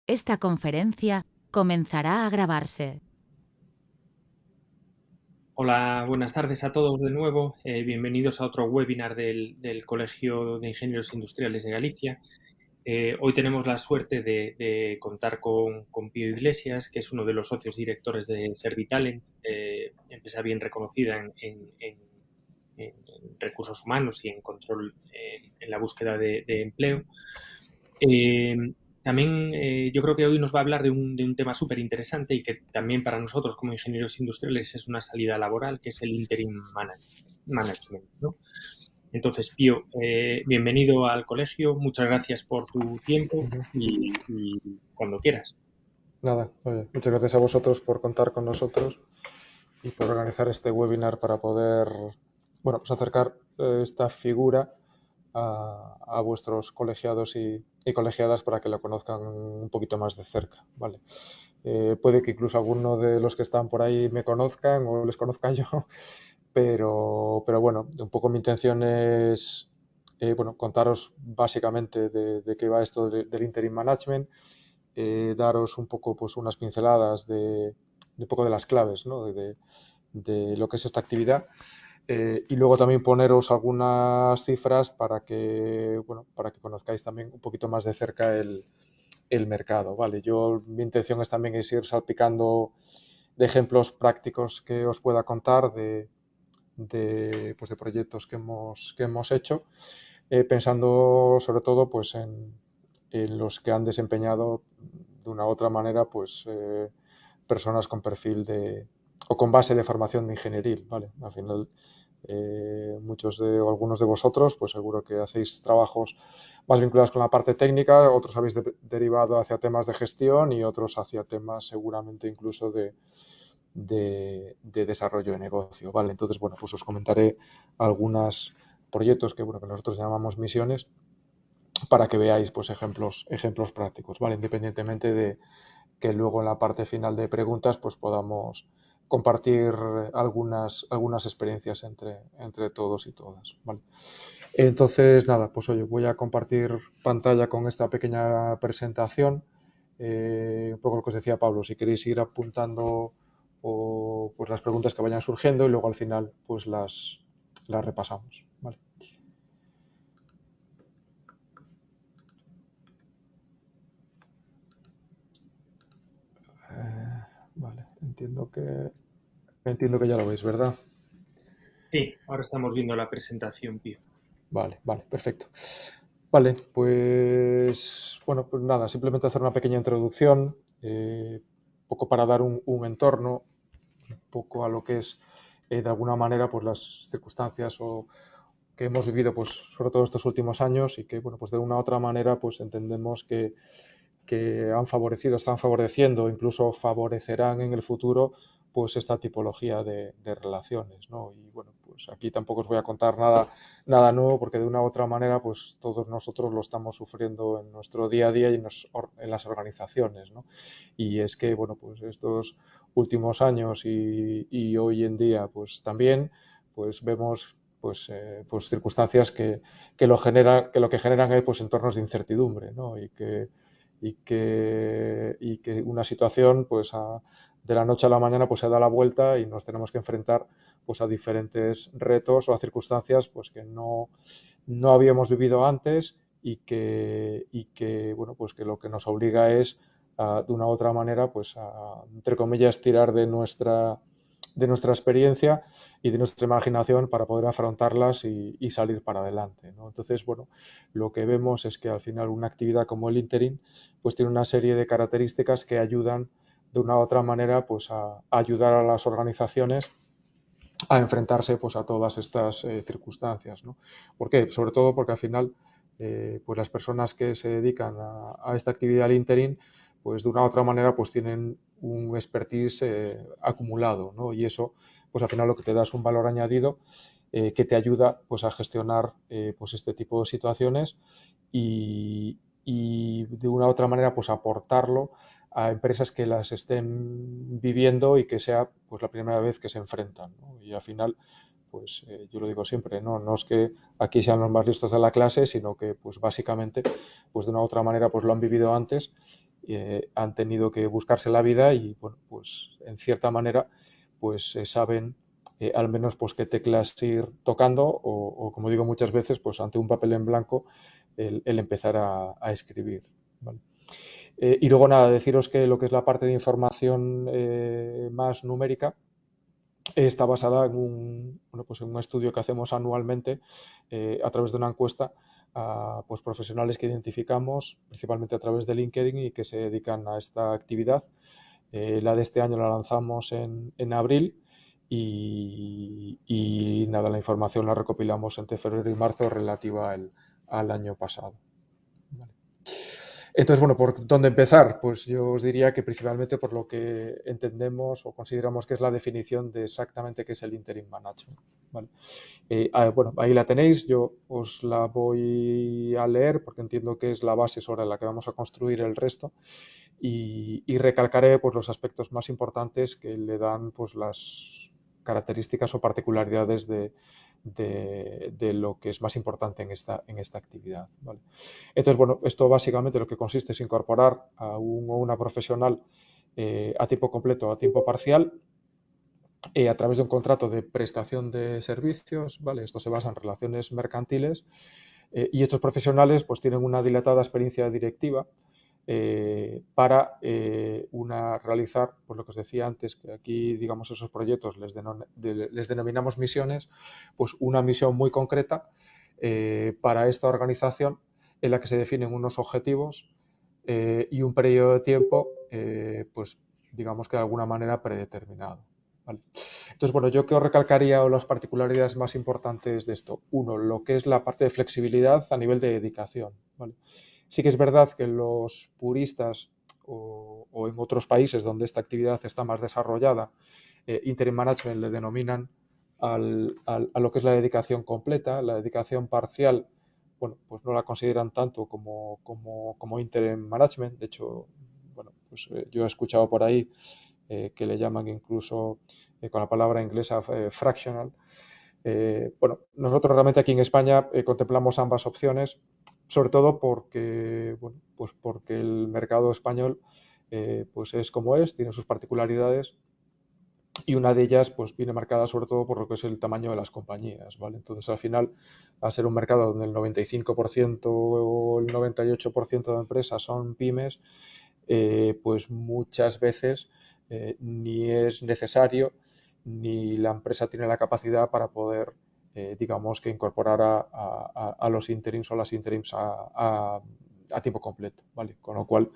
Esta conferencia comenzará a grabarse. Hola, buenas tardes a todos de nuevo. Bienvenidos a otro webinar del Colegio de Ingenieros Industriales de Galicia. Hoy tenemos la suerte de contar con Pío Iglesias, que es uno de los socios directores de Servitalent, empresa bien reconocida en recursos humanos y en control en la búsqueda de empleo. Eh, También yo creo que hoy nos va a hablar de un tema súper interesante y que también para nosotros como ingenieros industriales es una salida laboral, que es el management, ¿no? Entonces, Pío, bienvenido al colegio, muchas gracias por tu tiempo Ujú. y cuando quieras. Nada, oye, muchas gracias a vosotros por contar con nosotros y por organizar este webinar para poder, bueno, pues acercar esta figura a vuestros colegiados y colegiadas para que lo conozcan un poquito más de cerca, ¿vale? Puede que incluso alguno de los que están por ahí me conozcan o les conozca yo, pero bueno, un poco mi intención es, bueno, contaros básicamente de qué va esto del interim management, daros un poco pues unas pinceladas de un poco de las claves, ¿no? de lo que es esta actividad, y luego también poneros algunas cifras para que, bueno, para que conozcáis también un poquito más de cerca el mercado, ¿vale? Mi intención es también ir salpicando de ejemplos prácticos que os pueda contar pues de proyectos que hemos hecho, pensando sobre todo pues en los que han desempeñado de una u otra manera pues personas con perfil o con base de formación de ingenieril, ¿vale? Al final algunos de vosotros pues seguro que hacéis trabajos más vinculados con la parte técnica, otros habéis derivado hacia temas de gestión y otros hacia temas seguramente incluso de desarrollo de negocio, ¿vale? Entonces, bueno, pues os comentaré algunos proyectos que, bueno, que nosotros llamamos misiones para que veáis pues ejemplos prácticos, ¿vale? Independientemente de que luego en la parte final de preguntas pues podamos compartir algunas experiencias entre todos y todas, ¿vale? Entonces, nada, pues oye, voy a compartir pantalla con esta pequeña presentación. Un poco lo que os decía Pablo, si queréis ir apuntando pues las preguntas que vayan surgiendo y luego al final pues las repasamos, ¿vale? Vale, entiendo que ya lo veis, ¿verdad? Sí, ahora estamos viendo la presentación, Pío. Vale, perfecto. Vale, pues bueno, pues nada, simplemente hacer una pequeña introducción, un poco para dar un entorno, un poco a lo que es de alguna manera pues las circunstancias que hemos vivido pues sobre todo estos últimos años y que bueno pues de una u otra manera pues entendemos que han favorecido, están favoreciendo, incluso favorecerán en el futuro, pues esta tipología de relaciones, ¿no? Y bueno, pues aquí tampoco os voy a contar nada nuevo, porque de una u otra manera, pues todos nosotros lo estamos sufriendo en nuestro día a día y en las organizaciones, ¿no? Y es que, bueno, pues estos últimos años y hoy en día, pues también, pues vemos pues circunstancias que lo que generan es pues entornos de incertidumbre, ¿no? Y que una situación pues de la noche a la mañana pues se da la vuelta y nos tenemos que enfrentar pues a diferentes retos o a circunstancias pues que no habíamos vivido antes y que bueno pues que lo que nos obliga es de una u otra manera pues a entre comillas tirar de nuestra experiencia y de nuestra imaginación para poder afrontarlas y salir para adelante, ¿no? Entonces, bueno, lo que vemos es que al final una actividad como el interim pues tiene una serie de características que ayudan de una u otra manera pues a ayudar a las organizaciones a enfrentarse pues a todas estas circunstancias, ¿no? ¿Por qué? Sobre todo porque al final pues las personas que se dedican a esta actividad al interim pues de una u otra manera pues tienen un expertise acumulado, ¿no? Y eso pues al final lo que te da es un valor añadido que te ayuda pues a gestionar pues este tipo de situaciones y de una u otra manera pues aportarlo a empresas que las estén viviendo y que sea pues la primera vez que se enfrentan, ¿no? Y al final pues yo lo digo siempre, no es que aquí sean los más listos de la clase, sino que pues básicamente pues de una u otra manera pues lo han vivido antes han tenido que buscarse la vida y, bueno, pues en cierta manera, pues saben al menos pues qué teclas ir tocando o, como digo muchas veces, pues ante un papel en blanco el empezar a escribir, ¿vale? Y luego nada, deciros que lo que es la parte de información más numérica está basada en pues en un estudio que hacemos anualmente a través de una encuesta a pues profesionales que identificamos principalmente a través de LinkedIn y que se dedican a esta actividad. La de este año la lanzamos en abril y nada, la información la recopilamos entre febrero y marzo relativa al año pasado. Vale. Entonces, bueno, ¿por dónde empezar? Pues yo os diría que principalmente por lo que entendemos o consideramos que es la definición de exactamente qué es el interim management, ¿vale? Bueno, ahí la tenéis, yo os la voy a leer porque entiendo que es la base sobre la que vamos a construir el resto y recalcaré pues, los aspectos más importantes que le dan pues, las características o particularidades de lo que es más importante en esta actividad, ¿vale? Entonces, bueno, esto básicamente lo que consiste es incorporar a un o una profesional a tiempo completo o a tiempo parcial a través de un contrato de prestación de servicios, ¿vale? Esto se basa en relaciones mercantiles y estos profesionales pues tienen una dilatada experiencia directiva para realizar, pues lo que os decía antes, que aquí, digamos, esos proyectos les denominamos misiones, pues una misión muy concreta para esta organización en la que se definen unos objetivos y un periodo de tiempo, pues digamos que de alguna manera predeterminado. ¿Vale? Entonces, bueno, yo que os recalcaría o las particularidades más importantes de esto. Uno, lo que es la parte de flexibilidad a nivel de dedicación, ¿vale? Sí que es verdad que los puristas o en otros países donde esta actividad está más desarrollada, interim management le denominan a lo que es la dedicación completa. La dedicación parcial, bueno, pues no la consideran tanto como interim management. De hecho, bueno, pues yo he escuchado por ahí que le llaman incluso con la palabra inglesa fractional. Bueno, nosotros realmente aquí en España contemplamos ambas opciones, sobre todo porque, bueno, pues porque el mercado español pues es como es, tiene sus particularidades y una de ellas pues viene marcada sobre todo por lo que es el tamaño de las compañías, ¿vale? Entonces al final, al ser un mercado donde el 95% o el 98% de empresas son pymes, pues muchas veces ni es necesario ni la empresa tiene la capacidad para poder, digamos, que incorporar a los interims o las interims a tiempo completo, ¿vale? Con lo cual,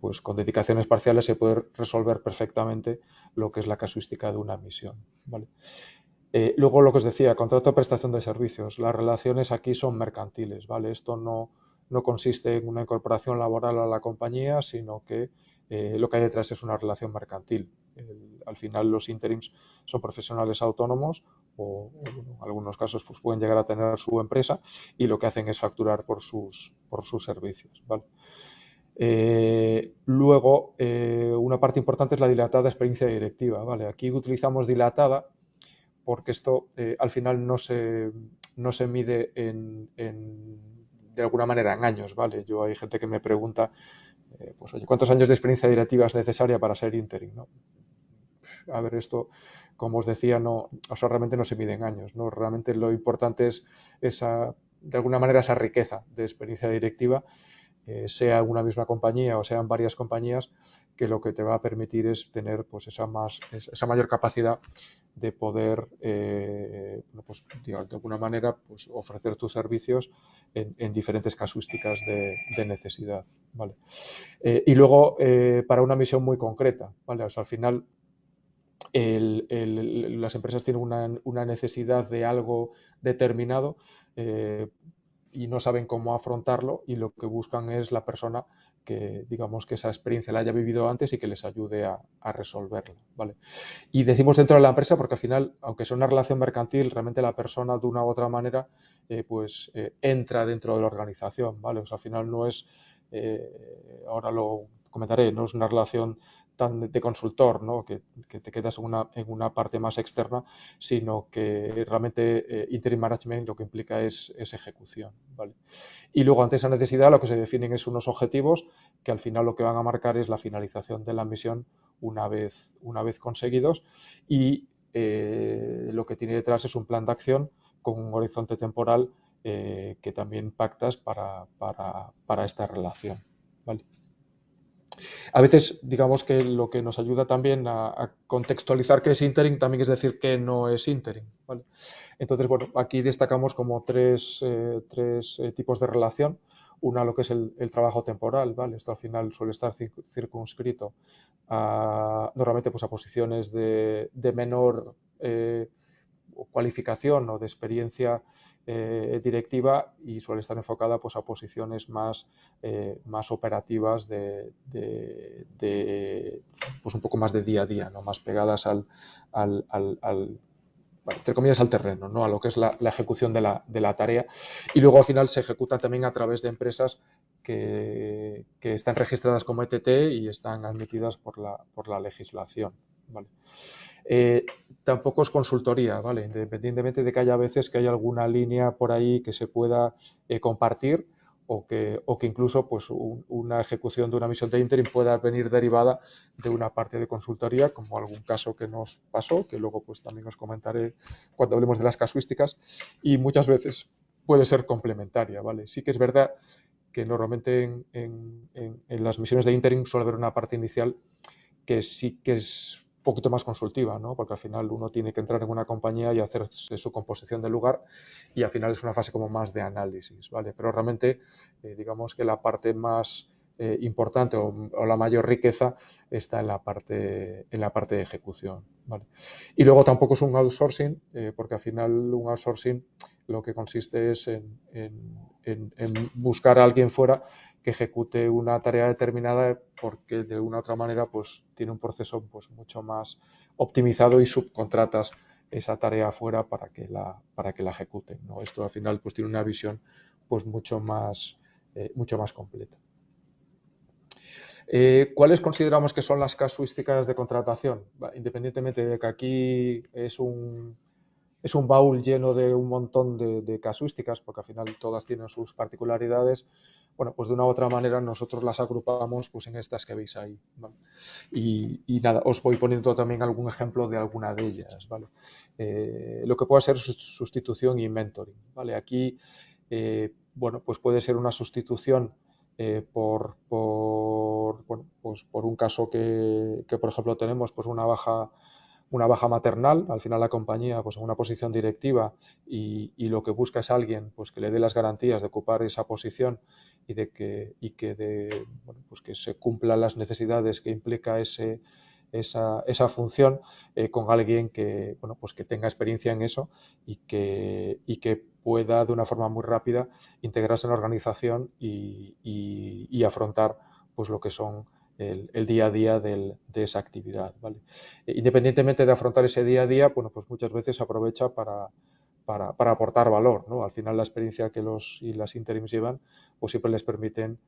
pues con dedicaciones parciales se puede resolver perfectamente lo que es la casuística de una misión, ¿vale? Luego lo que os decía, contrato de prestación de servicios. Las relaciones aquí son mercantiles, ¿vale? Esto no consiste en una incorporación laboral a la compañía, sino que lo que hay detrás es una relación mercantil. Al final los interims son profesionales autónomos o en algunos casos pues pueden llegar a tener su empresa y lo que hacen es facturar por sus servicios, ¿vale? Luego, una parte importante es la dilatada experiencia directiva, ¿vale? Aquí utilizamos dilatada porque esto al final no se mide de alguna manera en años, ¿vale? Hay gente que me pregunta, pues oye, ¿cuántos años de experiencia directiva es necesaria para ser interim, ¿no? A ver, esto, como os decía, realmente no se mide en años, ¿no? Realmente lo importante es de alguna manera esa riqueza de experiencia directiva, sea una misma compañía o sean varias compañías, que lo que te va a permitir es tener pues esa mayor capacidad de poder, pues, digamos, de alguna manera pues, ofrecer tus servicios en diferentes casuísticas de necesidad, ¿vale? Y luego, para una misión muy concreta, ¿vale? O sea, al final las empresas tienen una necesidad de algo determinado y no saben cómo afrontarlo y lo que buscan es la persona que, digamos, que esa experiencia la haya vivido antes y que les ayude a resolverla, ¿vale? Y decimos dentro de la empresa porque al final, aunque sea una relación mercantil, realmente la persona de una u otra manera entra dentro de la organización, ¿vale? O sea, al final no es, ahora lo comentaré, no es una relación tan de consultor, ¿no? Que te quedas en una parte más externa, sino que realmente interim management lo que implica es ejecución, ¿vale? Y luego ante esa necesidad lo que se definen es unos objetivos que al final lo que van a marcar es la finalización de la misión una vez conseguidos, y lo que tiene detrás es un plan de acción con un horizonte temporal que también pactas para esta relación, ¿vale? A veces, digamos que lo que nos ayuda también a contextualizar qué es interim también es decir qué no es interim, ¿vale? Entonces, bueno, aquí destacamos como tres tipos de relación. Una, lo que es el trabajo temporal, ¿vale? Esto al final suele estar circunscrito normalmente pues, a posiciones de menor cualificación o de experiencia directiva, y suele estar enfocada pues, a posiciones más operativas pues un poco más de día a día, ¿no? Más pegadas al bueno, entre comillas, al terreno, ¿no? A lo que es la ejecución de la tarea, y luego al final se ejecuta también a través de empresas que están registradas como ETT y están admitidas por la legislación, ¿vale? Tampoco es consultoría, ¿vale? Independientemente de que haya veces que haya alguna línea por ahí que se pueda compartir, o que incluso pues, una ejecución de una misión de interim pueda venir derivada de una parte de consultoría, como algún caso que nos pasó, que luego pues, también os comentaré cuando hablemos de las casuísticas, y muchas veces puede ser complementaria, ¿vale? Sí que es verdad que normalmente en las misiones de interim suele haber una parte inicial que sí que es un poquito más consultiva, ¿no? Porque al final uno tiene que entrar en una compañía y hacerse su composición del lugar, y al final es una fase como más de análisis, ¿vale? Pero realmente, digamos que la parte más importante o la mayor riqueza está en la parte de ejecución, ¿vale? Y luego tampoco es un outsourcing, porque al final un outsourcing lo que consiste es en buscar a alguien fuera que ejecute una tarea determinada, porque de una u otra manera pues tiene un proceso pues mucho más optimizado y subcontratas esa tarea afuera para que la ejecuten, ¿no? Esto al final pues tiene una visión pues mucho más completa. ¿Cuáles consideramos que son las casuísticas de contratación? Independientemente de que aquí es un baúl lleno de un montón de casuísticas, porque al final todas tienen sus particularidades, bueno, pues de una u otra manera nosotros las agrupamos pues en estas que veis ahí, ¿vale? Y nada, os voy poniendo también algún ejemplo de alguna de ellas, ¿vale? Lo que puede ser sustitución y mentoring, ¿vale? Aquí, bueno, pues puede ser una sustitución por un caso que, por ejemplo, tenemos pues una baja maternal. Al final la compañía pues en una posición directiva, y lo que busca es alguien pues que le dé las garantías de ocupar esa posición, y pues que se cumplan las necesidades que implica esa función, con alguien que, bueno, pues que tenga experiencia en eso, y que pueda de una forma muy rápida integrarse en la organización y afrontar pues lo que son el día a día de esa actividad, ¿vale? Independientemente de afrontar ese día a día, bueno, pues muchas veces aprovecha para aportar valor, ¿no? Al final la experiencia que los y las interims llevan pues siempre les permiten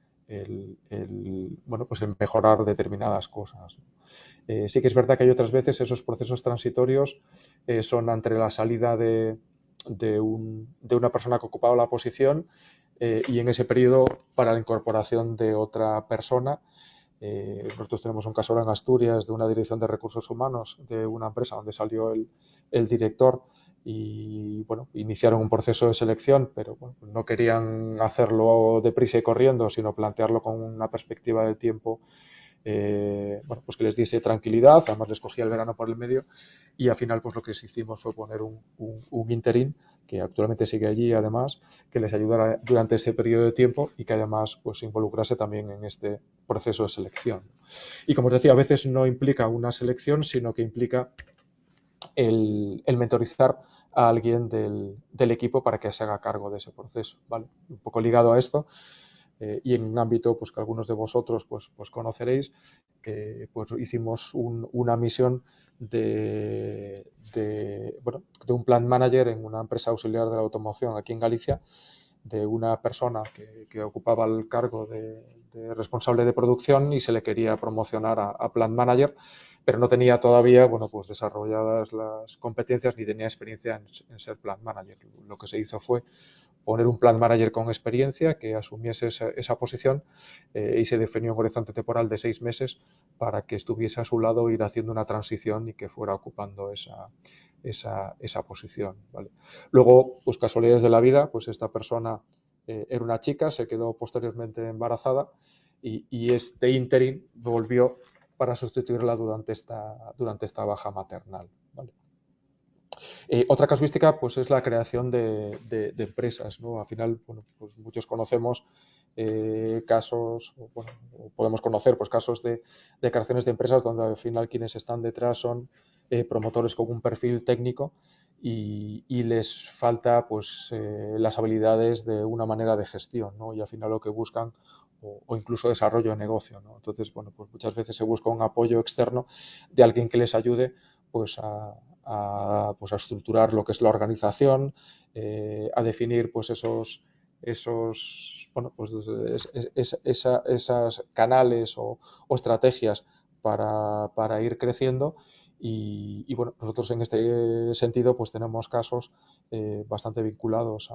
bueno, pues el mejorar determinadas cosas. Sí que es verdad que hay otras veces esos procesos transitorios son entre la salida de una persona que ocupaba la posición, y en ese periodo para la incorporación de otra persona. Nosotros tenemos un caso ahora en Asturias de una dirección de recursos humanos de una empresa donde salió el director, y bueno, iniciaron un proceso de selección, pero bueno, no querían hacerlo deprisa y corriendo, sino plantearlo con una perspectiva de tiempo bueno, pues que les diese tranquilidad. Además les cogía el verano por el medio, y al final pues lo que hicimos fue poner un interim que actualmente sigue allí, además, que les ayudara durante ese periodo de tiempo, y que además pues se involucrase también en este proceso de selección. Y como os decía, a veces no implica una selección, sino que implica el mentorizar a alguien del equipo para que se haga cargo de ese proceso, ¿vale? Un poco ligado a esto, y en un ámbito pues que algunos de vosotros pues conoceréis, pues hicimos una misión de un plan manager en una empresa auxiliar de la automoción aquí en Galicia, de una persona que ocupaba el cargo de responsable de producción, y se le quería promocionar a plan manager, pero no tenía todavía, bueno, pues desarrolladas las competencias ni tenía experiencia en ser plan manager. Lo que se hizo fue poner un plan manager con experiencia que asumiese esa posición y se definió un horizonte temporal de 6 meses para que estuviese a su lado, ir haciendo una transición y que fuera ocupando esa posición, ¿vale? Luego, pues casualidades de la vida, pues esta persona era una chica, se quedó posteriormente embarazada y este interim volvió para sustituirla durante esta baja maternal, ¿vale? Otra casuística pues es la creación de empresas, ¿no? Al final, bueno, pues muchos conocemos casos, bueno, podemos conocer pues casos de creaciones de empresas donde al final quienes están detrás son promotores con un perfil técnico y les falta pues las habilidades de una manera de gestión, ¿no? Y al final lo que buscan o incluso desarrollo de negocio, ¿no? Entonces, bueno, pues muchas veces se busca un apoyo externo de alguien que les ayude pues pues a estructurar lo que es la organización, a definir pues esos bueno, pues esas canales o estrategias para ir creciendo y, bueno, nosotros en este sentido pues tenemos casos bastante vinculados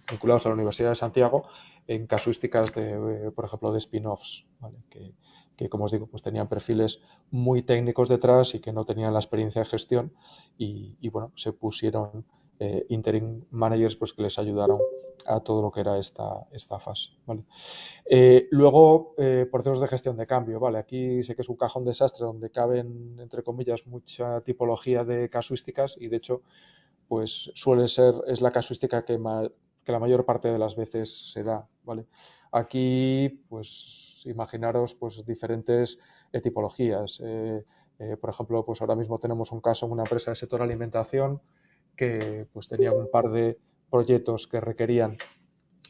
vinculados a la Universidad de Santiago en casuísticas por ejemplo, de spin-offs, ¿vale? Que, como os digo, pues tenían perfiles muy técnicos detrás y que no tenían la experiencia de gestión y bueno, se pusieron interim managers pues que les ayudaron a todo lo que era esta fase, ¿vale? Luego, procesos de gestión de cambio, ¿vale? Aquí sé que es un cajón desastre donde caben, entre comillas, mucha tipología de casuísticas y de hecho, pues es la casuística que la mayor parte de las veces se da, ¿vale? Aquí, pues imaginaros pues diferentes tipologías. Por ejemplo, pues ahora mismo tenemos un caso en una empresa del sector alimentación que pues tenía un par de proyectos que requerían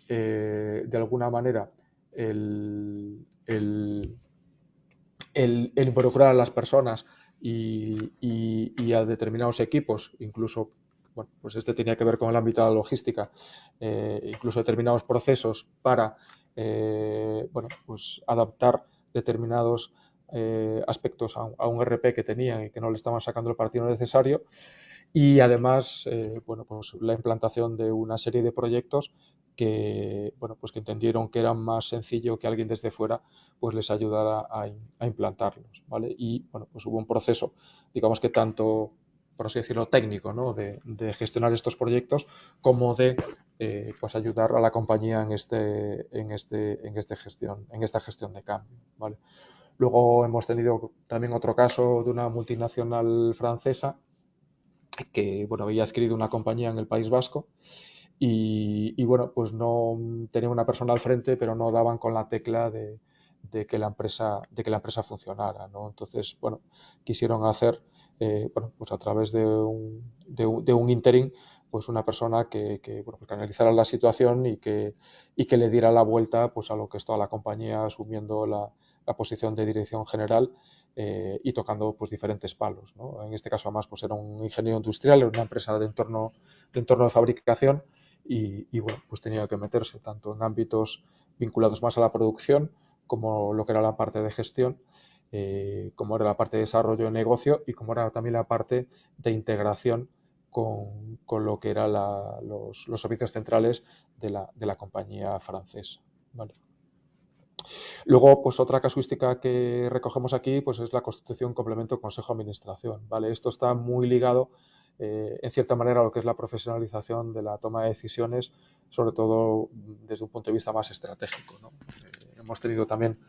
de alguna manera el involucrar a las personas y a determinados equipos, incluso, bueno, pues este tenía que ver con el ámbito de la logística, incluso determinados procesos para, bueno, pues adaptar determinados aspectos a un RP que tenían y que no le estaban sacando el partido necesario y además, bueno, pues la implantación de una serie de proyectos que, bueno, pues que entendieron que era más sencillo que alguien desde fuera pues les ayudara a implantarlos, ¿vale? Y, bueno, pues hubo un proceso, digamos que tanto, por así decirlo, técnico, ¿no? de gestionar estos proyectos como de pues ayudar a la compañía en esta gestión de cambio, ¿vale? Luego hemos tenido también otro caso de una multinacional francesa que, bueno, había adquirido una compañía en el País Vasco y, bueno, pues no tenía una persona al frente, pero no daban con la tecla de que la empresa funcionara, ¿no? Entonces, bueno, quisieron hacer, bueno, pues a través de un interim, pues una persona bueno, pues que analizara la situación y que le diera la vuelta pues a lo que es toda la compañía asumiendo la posición de dirección general y tocando pues diferentes palos, ¿no? En este caso además pues era un ingeniero industrial, era una empresa de entorno de fabricación y bueno, pues tenía que meterse tanto en ámbitos vinculados más a la producción como lo que era la parte de gestión, como era la parte de desarrollo de negocio y como era también la parte de integración con lo que eran los servicios centrales de la compañía francesa, ¿vale? Luego, pues otra casuística que recogemos aquí pues es la constitución complemento consejo de administración, ¿vale? Esto está muy ligado en cierta manera a lo que es la profesionalización de la toma de decisiones, sobre todo desde un punto de vista más estratégico, ¿no? Hemos tenido también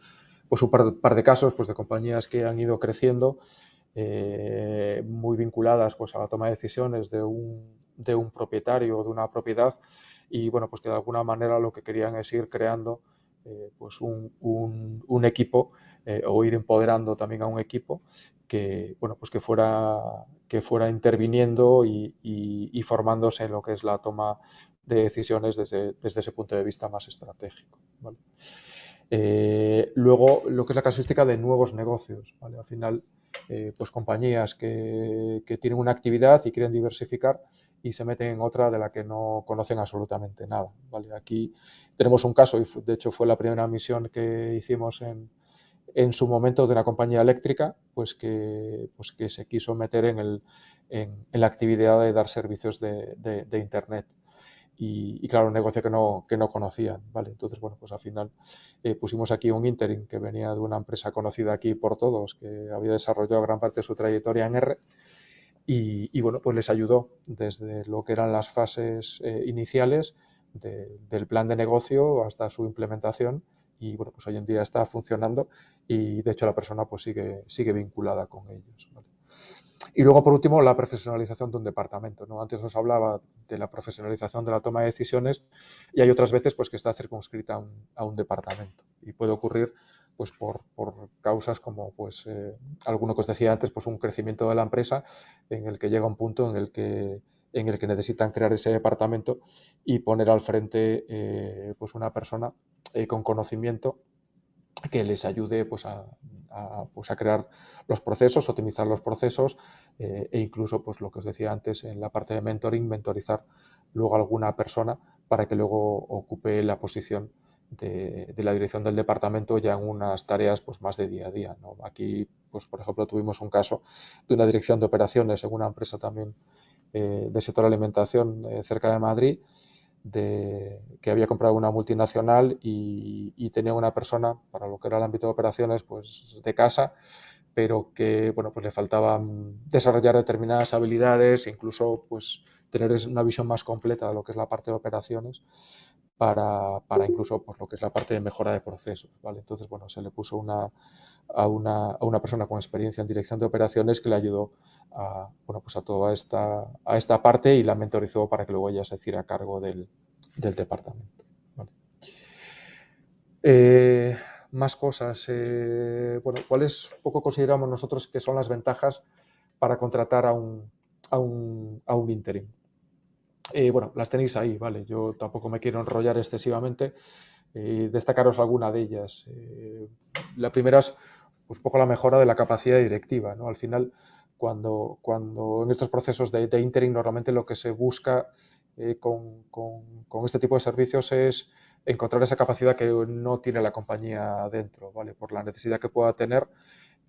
pues un par de casos pues de compañías que han ido creciendo muy vinculadas pues a la toma de decisiones de un propietario o de una propiedad y bueno, pues que de alguna manera lo que querían es ir creando pues un equipo o ir empoderando también a un equipo que, bueno, pues que fuera interviniendo y formándose en lo que es la toma de decisiones desde ese punto de vista más estratégico, ¿vale? Luego, lo que es la casuística de nuevos negocios, ¿vale? Al final, pues compañías que tienen una actividad y quieren diversificar y se meten en otra de la que no conocen absolutamente nada, ¿vale? Aquí tenemos un caso, y de hecho fue la primera misión que hicimos en su momento de una compañía eléctrica, pues que se quiso meter en la actividad de dar servicios de Internet. y claro, un negocio que no conocían, ¿vale? Entonces, bueno, pues al final pusimos aquí un interim que venía de una empresa conocida aquí por todos, que había desarrollado gran parte de su trayectoria en R y bueno, pues les ayudó desde lo que eran las fases iniciales del plan de negocio hasta su implementación y bueno, pues hoy en día está funcionando y de hecho la persona pues sigue vinculada con ellos, ¿vale? Y luego, por último, la profesionalización de un departamento, ¿no? Antes os hablaba de la profesionalización de la toma de decisiones y hay otras veces pues, que está circunscrita a un departamento y puede ocurrir pues, por causas como pues, alguno que os decía antes, pues un crecimiento de la empresa en el que llega un punto en el que necesitan crear ese departamento y poner al frente pues una persona con conocimiento que les ayude pues, pues, a crear los procesos, optimizar los procesos e incluso, pues lo que os decía antes, en la parte de mentoring, mentorizar luego a alguna persona para que luego ocupe la posición de la dirección del departamento ya en unas tareas pues, más de día a día, ¿no? Aquí, pues, por ejemplo, tuvimos un caso de una dirección de operaciones en una empresa también del sector alimentación cerca de Madrid, que había comprado una multinacional y tenía una persona para lo que era el ámbito de operaciones pues de casa, pero que bueno, pues le faltaba desarrollar determinadas habilidades, incluso pues tener una visión más completa de lo que es la parte de operaciones para incluso pues, lo que es la parte de mejora de procesos, ¿vale? Entonces, bueno, se le puso a una persona con experiencia en dirección de operaciones que le ayudó bueno, pues a toda esta parte y la mentorizó para que luego ella se hiciera cargo del departamento. ¿Vale? Más cosas. Bueno, ¿cuáles poco consideramos nosotros que son las ventajas para contratar a un interim? Bueno, las tenéis ahí, ¿vale? Yo tampoco me quiero enrollar excesivamente. Destacaros alguna de ellas. La primera es pues, un poco la mejora de la capacidad directiva, ¿no? Al final, cuando en estos procesos de interim normalmente lo que se busca con este tipo de servicios es encontrar esa capacidad que no tiene la compañía dentro, ¿vale? Por la necesidad que pueda tener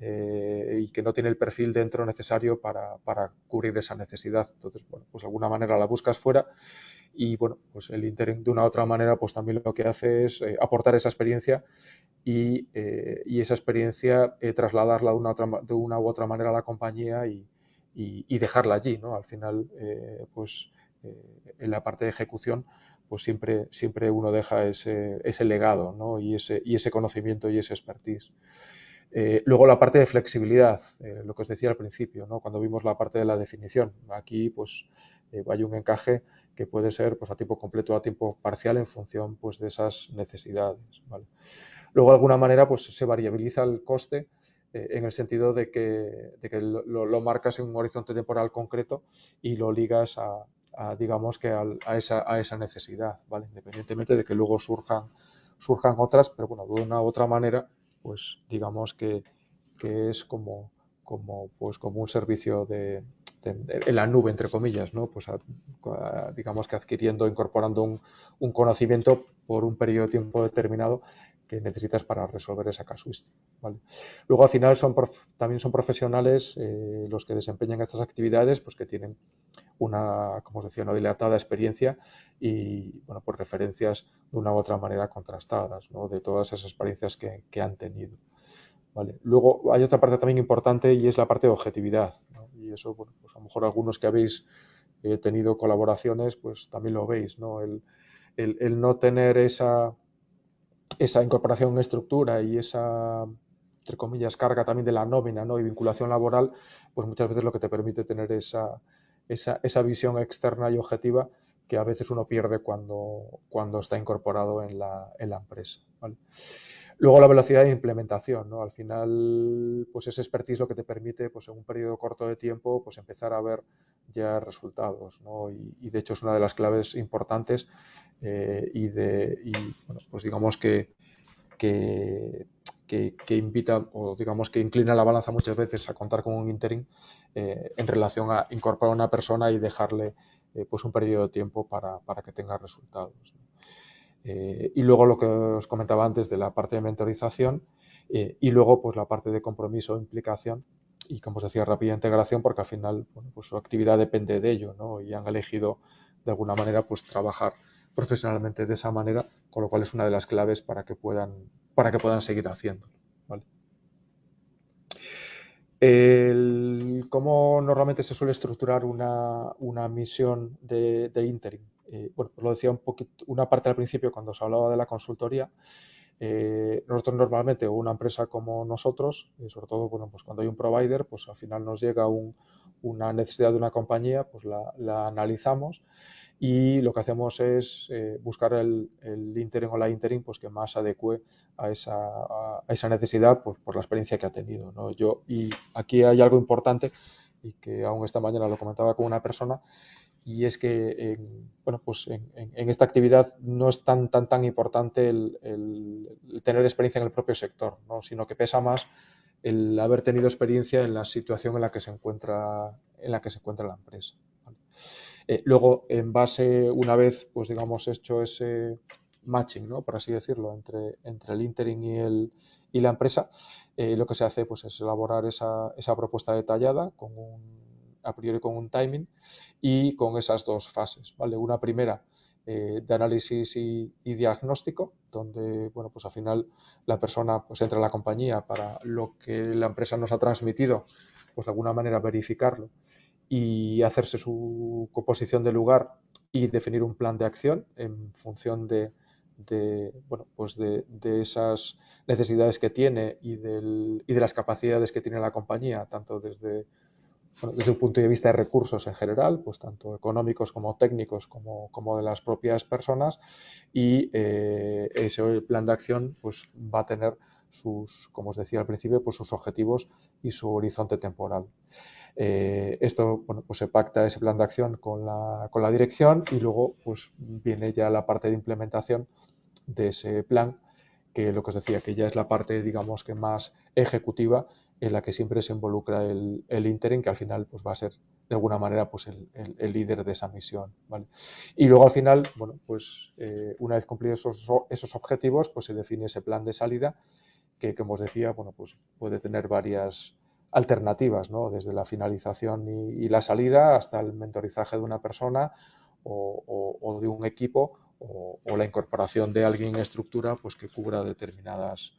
y que no tiene el perfil dentro necesario para cubrir esa necesidad. Entonces, bueno, pues de alguna manera la buscas fuera y bueno, pues el interim de una u otra manera pues también lo que hace es aportar esa experiencia y esa experiencia trasladarla de una u otra manera a la compañía y dejarla allí, ¿no? Al final, pues en la parte de ejecución, pues siempre uno deja ese legado, ¿no? y ese conocimiento y ese expertise. Luego la parte de flexibilidad, lo que os decía al principio, ¿no? Cuando vimos la parte de la definición. Aquí pues hay un encaje que puede ser pues, a tiempo completo o a tiempo parcial en función pues, de esas necesidades, ¿vale? Luego de alguna manera pues, se variabiliza el coste en el sentido de que lo marcas en un horizonte temporal concreto y lo ligas digamos que a esa necesidad, ¿vale? Independientemente de que luego surjan otras, pero bueno, de una u otra manera pues digamos que es pues, como un servicio en la nube, entre comillas, ¿no? Pues digamos que adquiriendo, incorporando un conocimiento por un periodo de tiempo determinado que necesitas para resolver esa casuística, ¿vale? Luego al final también son profesionales los que desempeñan estas actividades, pues que tienen como os decía, una dilatada experiencia y, bueno, pues referencias de una u otra manera contrastadas, ¿no? De todas esas experiencias que han tenido. ¿Vale? Luego hay otra parte también importante y es la parte de objetividad, ¿no? Y eso, bueno, pues a lo mejor algunos que habéis tenido colaboraciones, pues también lo veis, ¿no? El no tener esa incorporación en estructura y esa, entre comillas, carga también de la nómina, ¿no? Y vinculación laboral, pues muchas veces lo que te permite tener esa visión externa y objetiva que a veces uno pierde cuando está incorporado en la empresa, ¿vale? Luego la velocidad de implementación, ¿no? Al final, pues ese expertise lo que te permite, pues en un periodo corto de tiempo, pues empezar a ver ya resultados, ¿no? Y de hecho es una de las claves importantes bueno, pues digamos que invita o digamos que inclina la balanza muchas veces a contar con un interim en relación a incorporar a una persona y dejarle pues un periodo de tiempo para que tenga resultados, ¿no? Y luego lo que os comentaba antes de la parte de mentorización y luego pues la parte de compromiso, implicación y como os decía rápida integración porque al final bueno, pues su actividad depende de ello, ¿no? Y han elegido de alguna manera pues trabajar profesionalmente de esa manera, con lo cual es una de las claves para que puedan seguir haciéndolo, ¿vale? ¿Cómo normalmente se suele estructurar una misión de interim? Bueno, pues lo decía un poquito, una parte al principio cuando se hablaba de la consultoría. Nosotros normalmente, o una empresa como nosotros, sobre todo bueno, pues cuando hay un provider, pues al final nos llega una necesidad de una compañía, pues la analizamos y lo que hacemos es buscar el interim o la interim pues, que más adecue a esa necesidad pues, por la experiencia que ha tenido, ¿no? Y aquí hay algo importante y que aún esta mañana lo comentaba con una persona, y es que bueno, pues en esta actividad no es tan importante el tener experiencia en el propio sector, ¿no? Sino que pesa más el haber tenido experiencia en la situación en la que se encuentra la empresa, ¿vale? Luego, en base, una vez, pues digamos, hecho ese matching, ¿no? Por así decirlo, entre el interim y la empresa, lo que se hace pues, es elaborar esa propuesta detallada a priori con un timing y con esas dos fases, ¿vale? Una primera de análisis y diagnóstico, donde, bueno, pues al final la persona pues entra a la compañía para lo que la empresa nos ha transmitido, pues de alguna manera verificarlo y hacerse su composición de lugar y definir un plan de acción en función bueno, pues de esas necesidades que tiene y de las capacidades que tiene la compañía, tanto desde un punto de vista de recursos en general, pues tanto económicos como técnicos como de las propias personas, y ese plan de acción pues va a tener como os decía al principio, pues sus objetivos y su horizonte temporal. Esto, bueno, pues se pacta ese plan de acción con la dirección y luego pues viene ya la parte de implementación de ese plan, que lo que os decía, que ya es la parte, digamos, que más ejecutiva, en la que siempre se involucra el interim, que al final pues va a ser de alguna manera pues el líder de esa misión, ¿vale? Y luego al final, bueno, pues una vez cumplidos esos objetivos, pues se define ese plan de salida que, como os decía, bueno, pues puede tener varias alternativas, ¿no? Desde la finalización y la salida hasta el mentorizaje de una persona o de un equipo o la incorporación de alguien en estructura pues, que cubra determinadas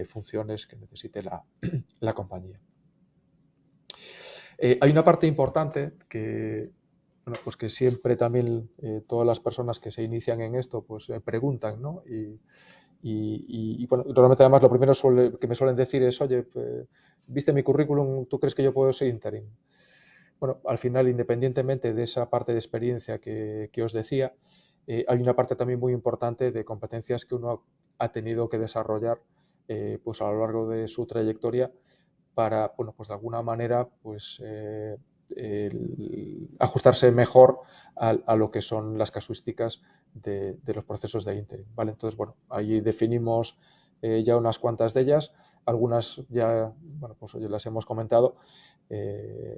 funciones que necesite la compañía. Hay una parte importante que, bueno, pues que siempre también todas las personas que se inician en esto pues preguntan, ¿no? Y bueno, normalmente además lo primero que me suelen decir es, oye, ¿viste mi currículum? ¿Tú crees que yo puedo ser interim? Bueno, al final, independientemente de esa parte de experiencia que os decía, hay una parte también muy importante de competencias que uno ha tenido que desarrollar pues a lo largo de su trayectoria para, bueno, pues de alguna manera, pues ajustarse mejor a lo que son las casuísticas de los procesos de interim, ¿vale? Entonces, bueno, ahí definimos ya unas cuantas de ellas, algunas ya, bueno, pues ya las hemos comentado.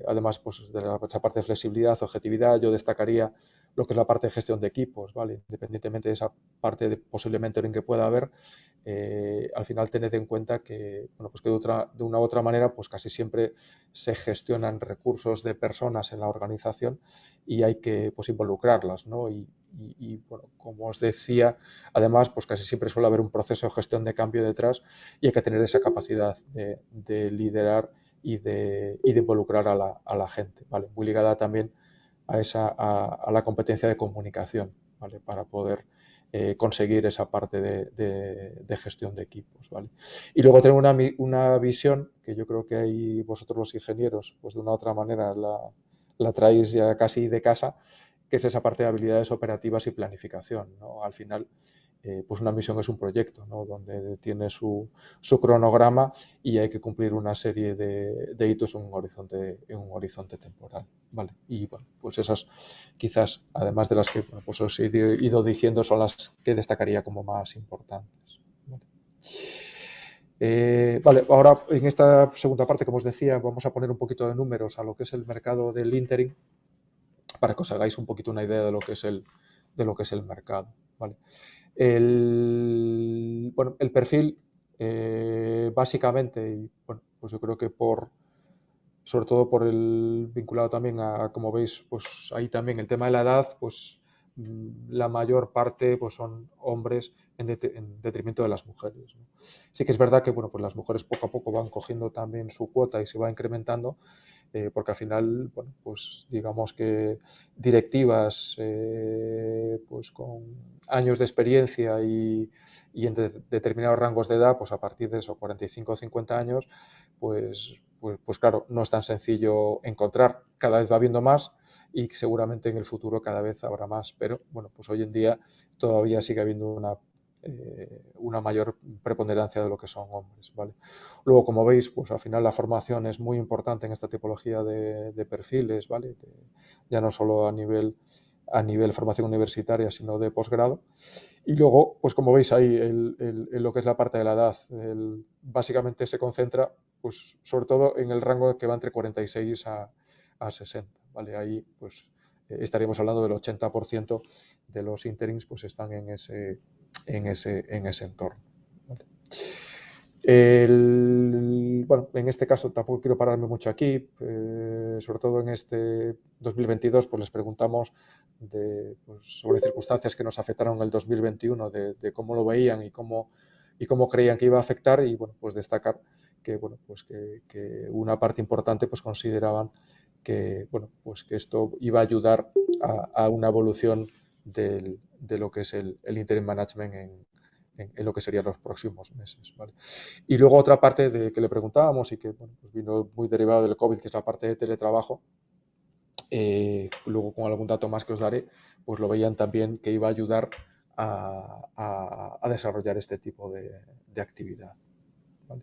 Además, pues de esa parte de flexibilidad, objetividad, yo destacaría lo que es la parte de gestión de equipos, ¿vale? Independientemente de esa parte de posible mentoring que pueda haber, al final tened en cuenta que, bueno, pues que de una u otra manera pues casi siempre se gestionan recursos de personas en la organización y hay que pues involucrarlas, ¿no? Y, bueno, como os decía, además pues casi siempre suele haber un proceso de gestión de cambio detrás y hay que tener esa capacidad de liderar y de involucrar a la gente, ¿vale? Muy ligada también a la competencia de comunicación, ¿vale? Para poder conseguir esa parte de gestión de equipos, ¿vale? Y luego tengo una visión que yo creo que hay vosotros los ingenieros, pues de una u otra manera la traéis ya casi de casa, que es esa parte de habilidades operativas y planificación, ¿no? Al final, pues una misión es un proyecto, ¿no? Donde tiene su cronograma y hay que cumplir una serie de hitos en un horizonte temporal, ¿vale? Y bueno, pues esas quizás, además de las que bueno, pues os he ido diciendo, son las que destacaría como más importantes, ¿vale? Vale, ahora en esta segunda parte, como os decía, vamos a poner un poquito de números a lo que es el mercado del interim para que os hagáis un poquito una idea de lo que es el mercado, ¿vale? Bueno, el perfil, básicamente, y bueno, pues yo creo que sobre todo por el vinculado también a, como veis, pues ahí también el tema de la edad, pues la mayor parte pues son hombres en detrimento de las mujeres, ¿no? Sí que es verdad que bueno, pues las mujeres poco a poco van cogiendo también su cuota y se va incrementando, porque al final, bueno, pues digamos que directivas pues con años de experiencia y en determinados rangos de edad, pues a partir de esos 45 o 50 años, pues claro, no es tan sencillo encontrar. Cada vez va habiendo más y seguramente en el futuro cada vez habrá más, pero bueno, pues hoy en día todavía sigue habiendo una mayor preponderancia de lo que son hombres, ¿vale? Luego, como veis, pues al final la formación es muy importante en esta tipología de perfiles, ¿vale? Ya no solo a nivel formación universitaria, sino de posgrado. Y luego, pues como veis ahí, lo que es la parte de la edad, básicamente se concentra, pues sobre todo en el rango que va entre 46 a 60, ¿vale? Ahí, pues estaríamos hablando del 80% de los interims, pues están en ese entorno, ¿vale? Bueno, en este caso tampoco quiero pararme mucho aquí, sobre todo en este 2022, pues les preguntamos pues, sobre circunstancias que nos afectaron en el 2021, de cómo lo veían y cómo creían que iba a afectar, y bueno, pues destacar que, bueno, pues que una parte importante pues consideraban que, bueno, pues que esto iba a ayudar a una evolución de lo que es el interim management en lo que serían los próximos meses, ¿vale? Y luego otra parte que le preguntábamos y que bueno, pues vino muy derivado del COVID, que es la parte de teletrabajo, luego con algún dato más que os daré, pues lo veían también que iba a ayudar a desarrollar este tipo de actividad, ¿vale?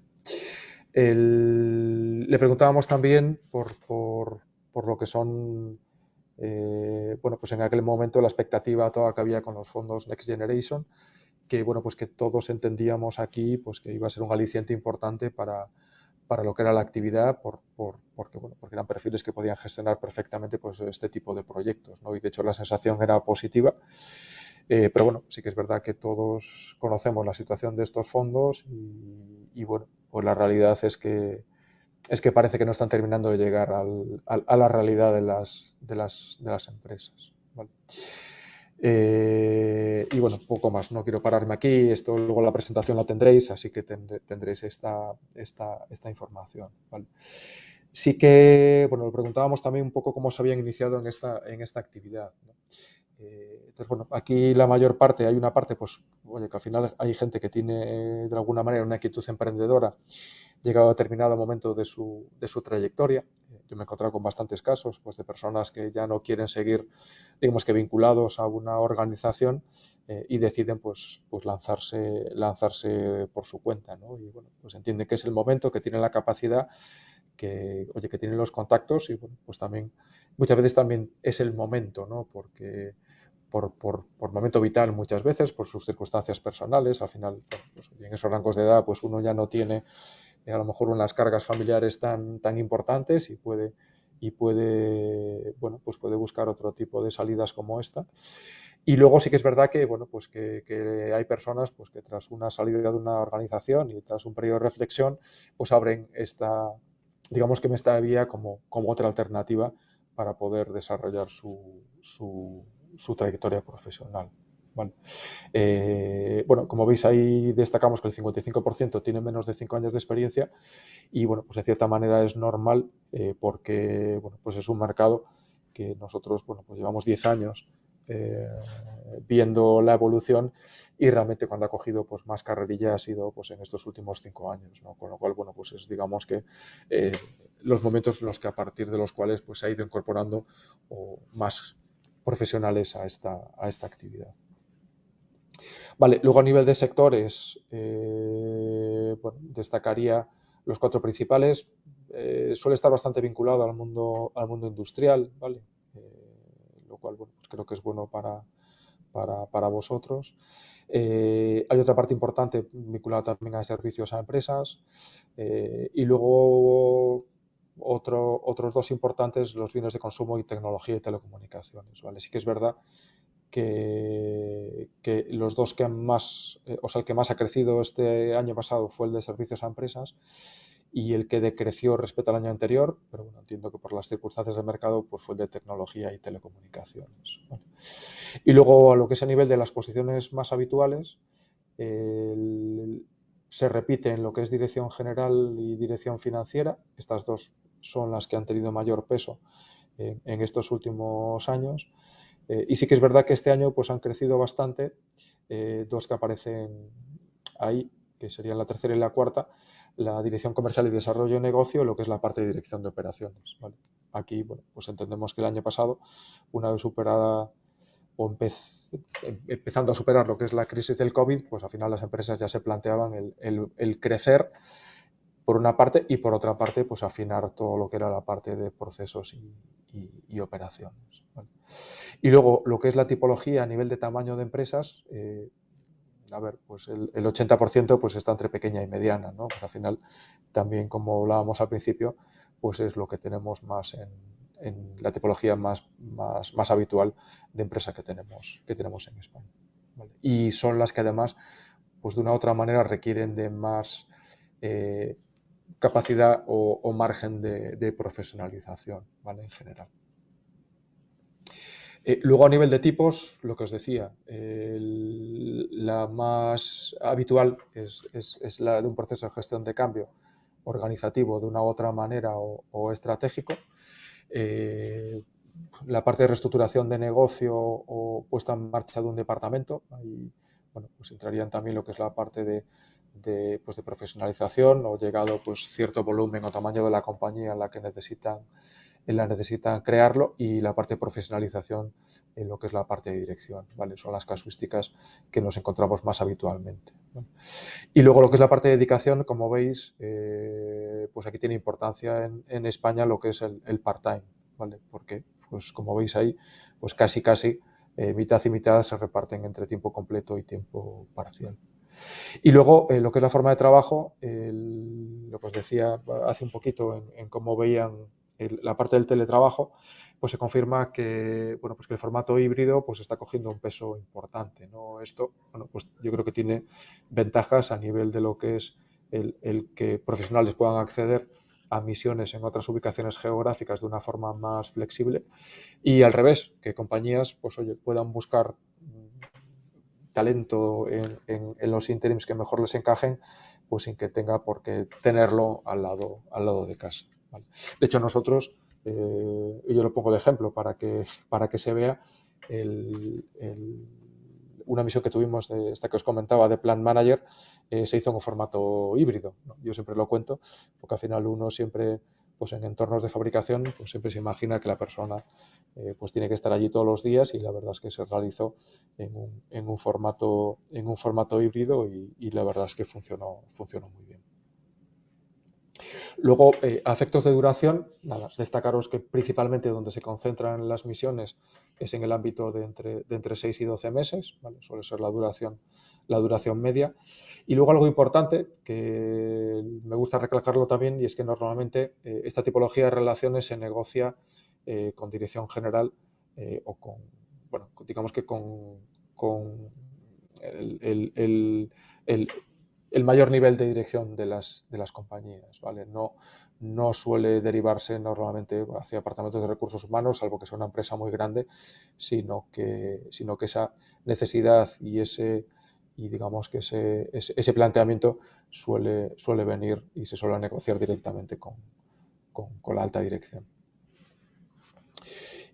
Le preguntábamos también por lo que son, bueno, pues en aquel momento la expectativa toda que había con los fondos Next Generation, que bueno, pues que todos entendíamos aquí pues que iba a ser un aliciente importante para lo que era la actividad, porque, bueno, porque eran perfiles que podían gestionar perfectamente pues este tipo de proyectos, ¿no? Y de hecho la sensación era positiva, pero bueno, sí que es verdad que todos conocemos la situación de estos fondos y bueno, pues la realidad es que parece que no están terminando de llegar a la realidad de las empresas, ¿vale? Y bueno, poco más, no quiero pararme aquí, esto luego la presentación la tendréis, así que tendréis esta información, ¿vale? Sí que, bueno, le preguntábamos también un poco cómo se habían iniciado en esta actividad, ¿no? Entonces, bueno, aquí la mayor parte, hay una parte, pues, oye, que al final hay gente que tiene de alguna manera una inquietud emprendedora llegado a determinado momento de su trayectoria. Yo me he encontrado con bastantes casos pues, de personas que ya no quieren seguir, digamos que vinculados a una organización y deciden pues lanzarse por su cuenta, ¿no? Y bueno, pues entienden que es el momento, que tienen la capacidad, que tienen los contactos y bueno, pues también muchas veces también es el momento, ¿no? Porque por momento vital muchas veces, por sus circunstancias personales, al final, bueno, pues en esos rangos de edad pues uno ya no tiene a lo mejor unas cargas familiares tan importantes y puede bueno, pues puede buscar otro tipo de salidas como esta. Y luego sí que es verdad que, bueno, pues que hay personas pues que tras una salida de una organización y tras un periodo de reflexión, pues abren digamos que esta vía como otra alternativa para poder desarrollar su trayectoria profesional, ¿vale? Bueno, como veis ahí destacamos que el 55% tiene menos de 5 años de experiencia y bueno, pues de cierta manera es normal porque bueno, pues es un mercado que nosotros bueno, pues llevamos 10 años viendo la evolución y realmente cuando ha cogido pues más carrerilla ha sido pues en estos últimos 5 años, ¿no? Con lo cual bueno, pues es digamos que los momentos en los que a partir de los cuales pues se ha ido incorporando más profesionales a esta actividad. Vale, luego a nivel de sectores, bueno, destacaría los 4 principales. Suele estar bastante vinculado al mundo industrial, ¿vale? Lo cual, bueno, pues creo que es bueno para vosotros. Hay otra parte importante vinculada también a servicios a empresas. Y luego otros 2 importantes, los bienes de consumo y tecnología y telecomunicaciones, ¿vale? Sí que es verdad que los 2 que más, o sea, el que más ha crecido este año pasado fue el de servicios a empresas y el que decreció respecto al año anterior, pero bueno, entiendo que por las circunstancias del mercado pues fue el de tecnología y telecomunicaciones, ¿vale? Y luego a lo que es a nivel de las posiciones más habituales, se repite en lo que es dirección general y dirección financiera. Estas dos son las que han tenido mayor peso en estos últimos años. Y sí que es verdad que este año pues han crecido bastante, dos que aparecen ahí, que serían la tercera y la cuarta, la dirección comercial y desarrollo de negocio, lo que es la parte de dirección de operaciones, ¿vale? Aquí, bueno, pues entendemos que el año pasado, una vez superada o empezando a superar lo que es la crisis del COVID, pues al final las empresas ya se planteaban el crecer por una parte y por otra parte pues afinar todo lo que era la parte de procesos y operaciones, ¿vale? Y luego lo que es la tipología a nivel de tamaño de empresas, a ver, pues el 80% pues está entre pequeña y mediana, ¿no? Pues al final también, como hablábamos al principio, pues es lo que tenemos más en la tipología más habitual de empresa que tenemos en España, ¿vale? Y son las que además, pues de una u otra manera requieren de más capacidad o margen de profesionalización, ¿vale? En general. Luego a nivel de tipos, lo que os decía, la más habitual es la de un proceso de gestión de cambio organizativo de una u otra manera o estratégico. La parte de reestructuración de negocio o puesta en marcha de un departamento, ahí bueno, pues entrarían también lo que es la parte de profesionalización o llegado pues cierto volumen o tamaño de la compañía en la que necesitan crearlo, y la parte de profesionalización en lo que es la parte de dirección, ¿vale? Son las casuísticas que nos encontramos más habitualmente, ¿vale? Y luego lo que es la parte de dedicación, como veis, pues aquí tiene importancia en España lo que es el part-time, ¿vale? Porque, pues como veis ahí, pues casi mitad y mitad se reparten entre tiempo completo y tiempo parcial. Y luego lo que es la forma de trabajo, lo que os decía hace un poquito en cómo veían la parte del teletrabajo, pues se confirma que, bueno, pues que el formato híbrido pues está cogiendo un peso importante, ¿no? Esto, bueno, pues yo creo que tiene ventajas a nivel de lo que es el que profesionales puedan acceder a misiones en otras ubicaciones geográficas de una forma más flexible, y al revés, que compañías pues oye, puedan buscar talento en los interims que mejor les encajen, pues sin que tenga por qué tenerlo al lado de casa, ¿vale? De hecho, nosotros, y yo lo pongo de ejemplo para que se vea, una misión que tuvimos de esta que os comentaba de Plant Manager, se hizo en un formato híbrido, ¿no? Yo siempre lo cuento porque al final uno siempre, pues en entornos de fabricación, pues siempre se imagina que la persona pues tiene que estar allí todos los días, y la verdad es que se realizó en un formato híbrido y la verdad es que funcionó muy bien. Luego, a efectos de duración, nada, destacaros que principalmente donde se concentran las misiones es en el ámbito de entre 6 y 12 meses, ¿vale? Suele ser la duración media. Y luego algo importante que me gusta recalcarlo también, y es que normalmente esta tipología de relaciones se negocia con dirección general o con, bueno, digamos que con el mayor nivel de dirección de las compañías, ¿vale? No suele derivarse normalmente hacia departamentos de recursos humanos, salvo que sea una empresa muy grande, sino que esa necesidad y digamos que ese planteamiento suele venir y se suele negociar directamente con la alta dirección.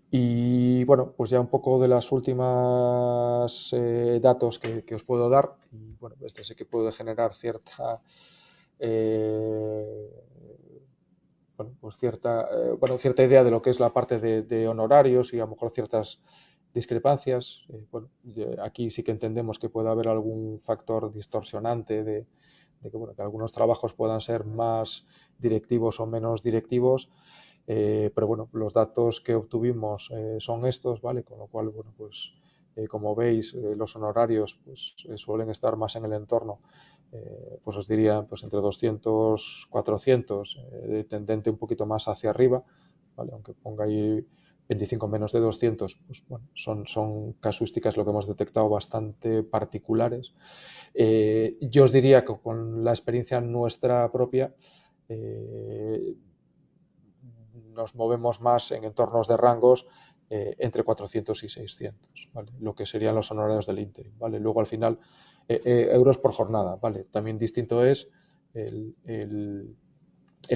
Y bueno, pues ya un poco de las últimas datos que os puedo dar. Y bueno, este sí que puede generar cierta cierta idea de lo que es la parte de honorarios y a lo mejor ciertas discrepancias. Bueno, aquí sí que entendemos que puede haber algún factor distorsionante de que, bueno, que algunos trabajos puedan ser más directivos o menos directivos. Pero bueno, los datos que obtuvimos son estos, ¿vale? Con lo cual, bueno, pues como veis, los honorarios pues, suelen estar más en el entorno, pues os diría, pues entre 200, 400, tendente un poquito más hacia arriba, ¿vale? Aunque ponga ahí 25 menos de 200, pues bueno, son casuísticas lo que hemos detectado bastante particulares. Yo os diría que con la experiencia nuestra propia, nos movemos más en entornos de rangos entre 400 y 600, ¿vale? Lo que serían los honorarios del interim, ¿vale? Luego al final, euros por jornada, ¿vale? También distinto es el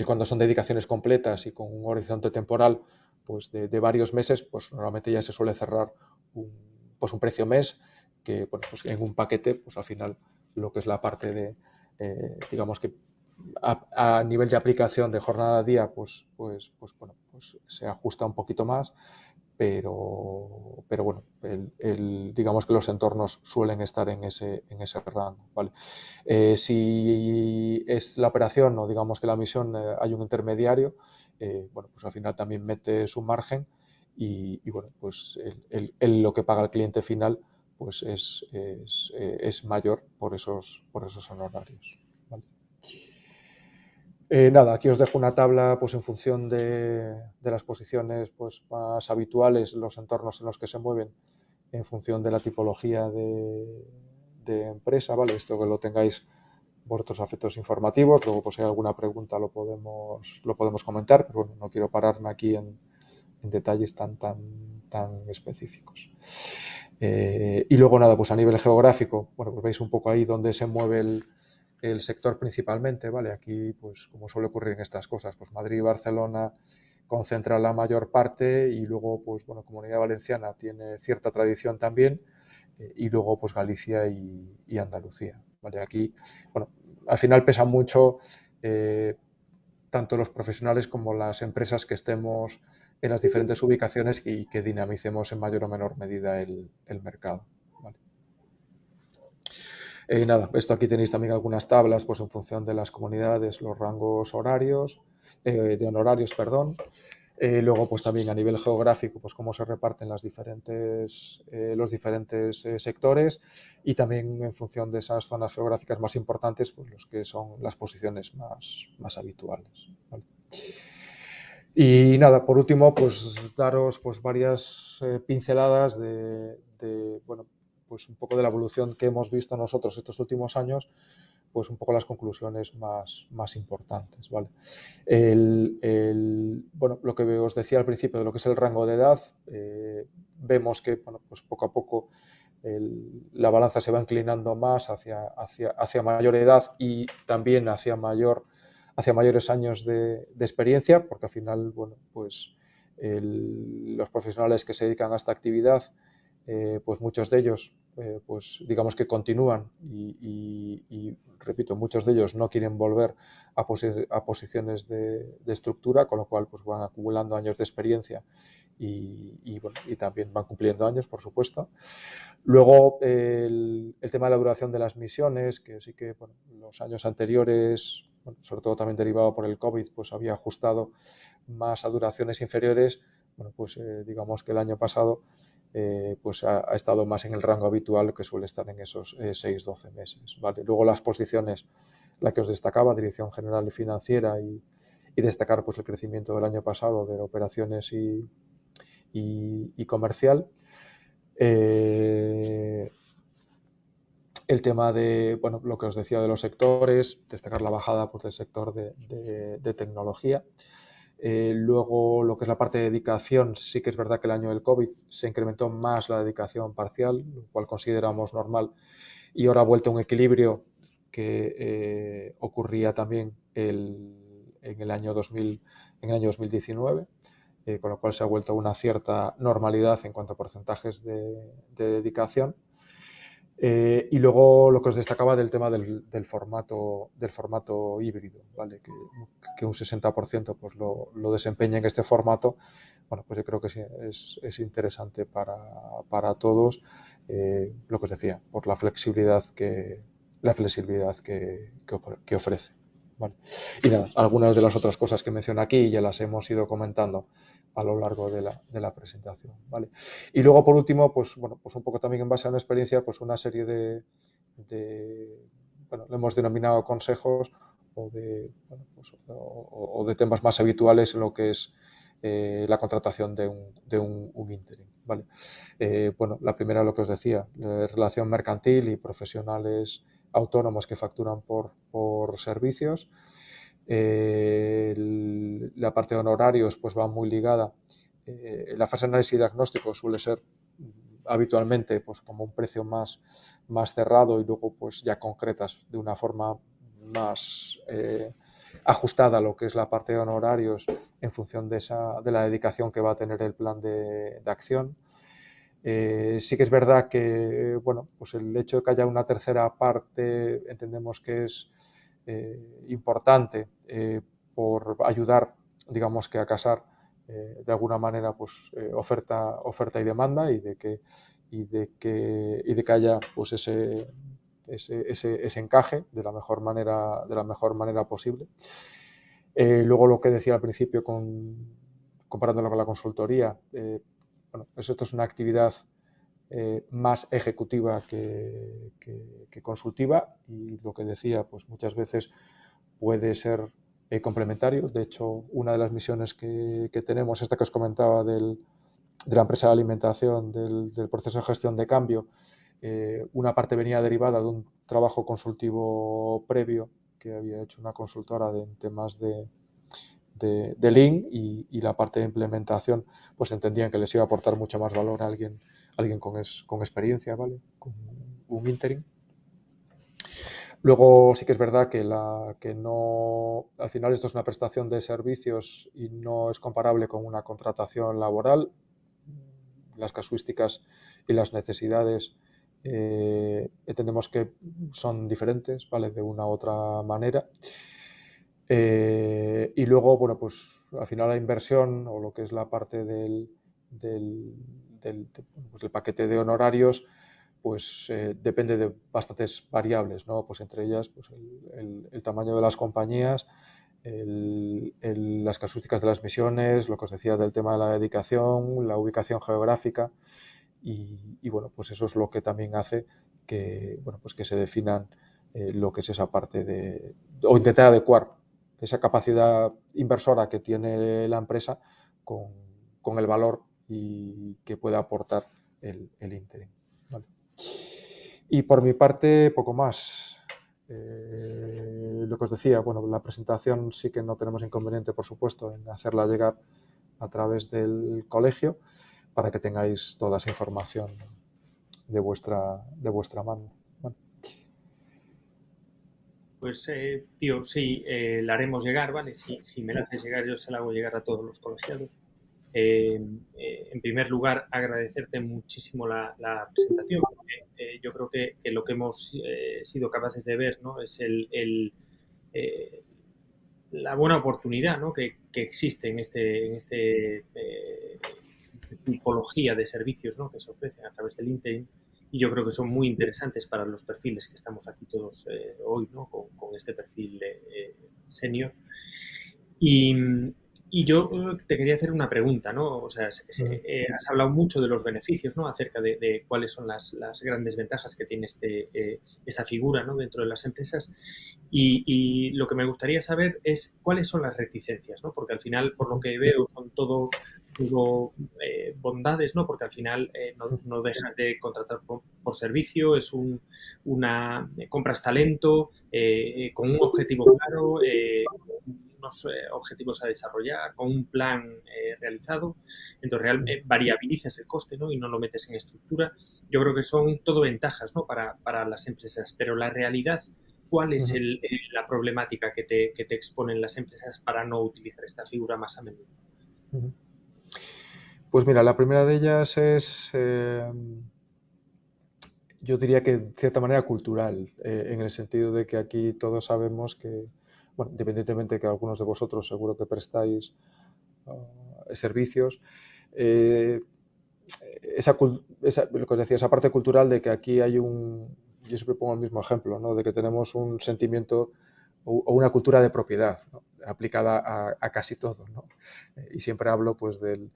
cuando son dedicaciones completas y con un horizonte temporal pues de varios meses, pues normalmente ya se suele cerrar un precio mes que, bueno, pues en un paquete, pues al final lo que es la parte de, digamos que a nivel de aplicación de jornada a día, pues se ajusta un poquito más, pero bueno, digamos que los entornos suelen estar en ese rango, ¿vale? Si es la operación o digamos que la misión hay un intermediario, bueno, pues al final también mete su margen y bueno, pues lo que paga el cliente final pues es mayor por esos honorarios, ¿vale? Nada, aquí os dejo una tabla pues en función de las posiciones pues más habituales, los entornos en los que se mueven, en función de la tipología de empresa, ¿vale? Esto que lo tengáis vosotros a efectos informativos, luego pues si hay alguna pregunta lo podemos comentar, pero bueno, no quiero pararme aquí en detalles tan específicos. Y luego nada, pues a nivel geográfico, bueno, pues veis un poco ahí dónde se mueve el sector principalmente, ¿vale? Aquí, pues como suele ocurrir en estas cosas, pues Madrid y Barcelona concentran la mayor parte y luego, pues bueno, Comunidad Valenciana tiene cierta tradición también y luego, pues Galicia y Andalucía, ¿vale? Aquí, bueno, al final pesa mucho tanto los profesionales como las empresas que estemos en las diferentes ubicaciones y que dinamicemos en mayor o menor medida el mercado, ¿vale? Nada, esto aquí tenéis también algunas tablas pues en función de las comunidades, los rangos horarios, de honorarios, perdón. Luego, pues también a nivel geográfico, pues cómo se reparten los diferentes sectores y también en función de esas zonas geográficas más importantes, pues los que son las posiciones más habituales, ¿vale? Y nada, por último, pues daros pues varias pinceladas bueno, pues un poco de la evolución que hemos visto nosotros estos últimos años, pues un poco las conclusiones más importantes, ¿vale? Bueno, lo que os decía al principio de lo que es el rango de edad, vemos que, bueno, pues poco a poco la balanza se va inclinando más hacia mayor edad y también hacia mayores años de experiencia, porque al final, bueno, pues los profesionales que se dedican a esta actividad, pues muchos de ellos, pues digamos que continúan y repito, muchos de ellos no quieren volver a posiciones de estructura, con lo cual pues van acumulando años de experiencia bueno, y también van cumpliendo años, por supuesto. Luego, el tema de la duración de las misiones, que sí que, bueno, los años anteriores, bueno, sobre todo también derivado por el COVID, pues había ajustado más a duraciones inferiores. Bueno, pues digamos que el año pasado pues ha estado más en el rango habitual, que suele estar en esos 6-12 meses, ¿vale? Luego las posiciones, la que os destacaba, Dirección General y Financiera y destacar pues el crecimiento del año pasado de operaciones y comercial. El tema de, bueno, lo que os decía de los sectores, destacar la bajada pues, del sector de tecnología. Luego, lo que es la parte de dedicación, sí que es verdad que el año del COVID se incrementó más la dedicación parcial, lo cual consideramos normal, y ahora ha vuelto a un equilibrio que ocurría también en el año 2019. Con lo cual se ha vuelto a una cierta normalidad en cuanto a porcentajes de dedicación. Y luego lo que os destacaba del tema del formato híbrido, ¿vale? Que un 60% pues lo desempeña en este formato. Bueno, pues yo creo que sí, es interesante para todos, lo que os decía, por la flexibilidad que ofrece, ¿vale? Y nada, algunas de las otras cosas que menciono aquí ya las hemos ido comentando a lo largo de la presentación, ¿vale? Y luego, por último, pues bueno, pues un poco también en base a una experiencia, pues una serie bueno, lo hemos denominado consejos o de temas más habituales en lo que es la contratación de un interim, ¿vale? Bueno, la primera, lo que os decía, relación mercantil y profesionales autónomos que facturan por servicios. La parte de honorarios pues va muy ligada. La fase de análisis y diagnóstico suele ser habitualmente pues como un precio más cerrado y luego pues ya concretas de una forma más ajustada a lo que es la parte de honorarios en función de la dedicación que va a tener el plan de acción. Sí que es verdad que bueno, pues el hecho de que haya una tercera parte entendemos que es importante por ayudar, digamos que a casar de alguna manera pues oferta y demanda y de que haya pues ese encaje de la mejor manera posible. Luego lo que decía al principio comparándolo con la consultoría, bueno, pues esto es una actividad más ejecutiva que consultiva y lo que decía, pues muchas veces puede ser complementario. De hecho, una de las misiones que tenemos, esta que os comentaba de la empresa de alimentación, del proceso de gestión de cambio, una parte venía derivada de un trabajo consultivo previo que había hecho una consultora en temas de Lean y la parte de implementación, pues entendían que les iba a aportar mucho más valor a alguien con experiencia, ¿vale? Con un interim. Luego sí que es verdad que no, al final esto es una prestación de servicios y no es comparable con una contratación laboral. Las casuísticas y las necesidades entendemos que son diferentes, ¿vale? De una u otra manera. Y luego, bueno, pues al final la inversión o lo que es la parte del paquete de honorarios, pues depende de bastantes variables, ¿no? Pues entre ellas pues el tamaño de las compañías, las casuísticas de las misiones, lo que os decía del tema de la dedicación, la ubicación geográfica y bueno, pues eso es lo que también hace que, bueno, pues que se definan lo que es esa parte o intentar adecuar esa capacidad inversora que tiene la empresa con el valor y que pueda aportar el interim. ¿Vale? Y por mi parte, poco más. Lo que os decía, bueno, la presentación sí que no tenemos inconveniente, por supuesto, en hacerla llegar a través del colegio para que tengáis toda esa información de vuestra mano. Bueno. Pues, tío, sí, la haremos llegar, ¿vale? Si me la haces llegar, yo se la hago llegar a todos los colegiados. En primer lugar, agradecerte muchísimo la presentación, porque yo creo que lo que hemos sido capaces de ver, ¿no? Es la buena oportunidad, ¿no? que existe en tipología de servicios, ¿no? que se ofrecen a través del LinkedIn, y yo creo que son muy interesantes para los perfiles que estamos aquí todos hoy, ¿no? con este perfil senior. Y, y yo te quería hacer una pregunta, ¿no? O sea, has hablado mucho de los beneficios, ¿no? Acerca de cuáles son las grandes ventajas que tiene esta figura, ¿no? Dentro de las empresas. Y lo que me gustaría saber es cuáles son las reticencias, ¿no? Porque al final, por lo que veo, son todo bondades, ¿no? Porque al final no dejas de contratar por servicio, es compras talento con un objetivo claro, unos objetivos a desarrollar, con un plan realizado. Entonces, variabilizas el coste, ¿no? Y no lo metes en estructura. Yo creo que son todo ventajas, ¿no? Para las empresas, pero la realidad, ¿cuál es la problemática que te exponen las empresas para no utilizar esta figura más a menudo? Pues mira, la primera de ellas es, yo diría que de cierta manera cultural, en el sentido de que aquí todos sabemos que, bueno, independientemente de que algunos de vosotros seguro que prestáis servicios, lo que os decía, esa parte cultural de que aquí hay yo siempre pongo el mismo ejemplo, ¿no? De que tenemos un sentimiento o una cultura de propiedad, ¿no? Aplicada a casi todo, ¿no? Y siempre hablo pues de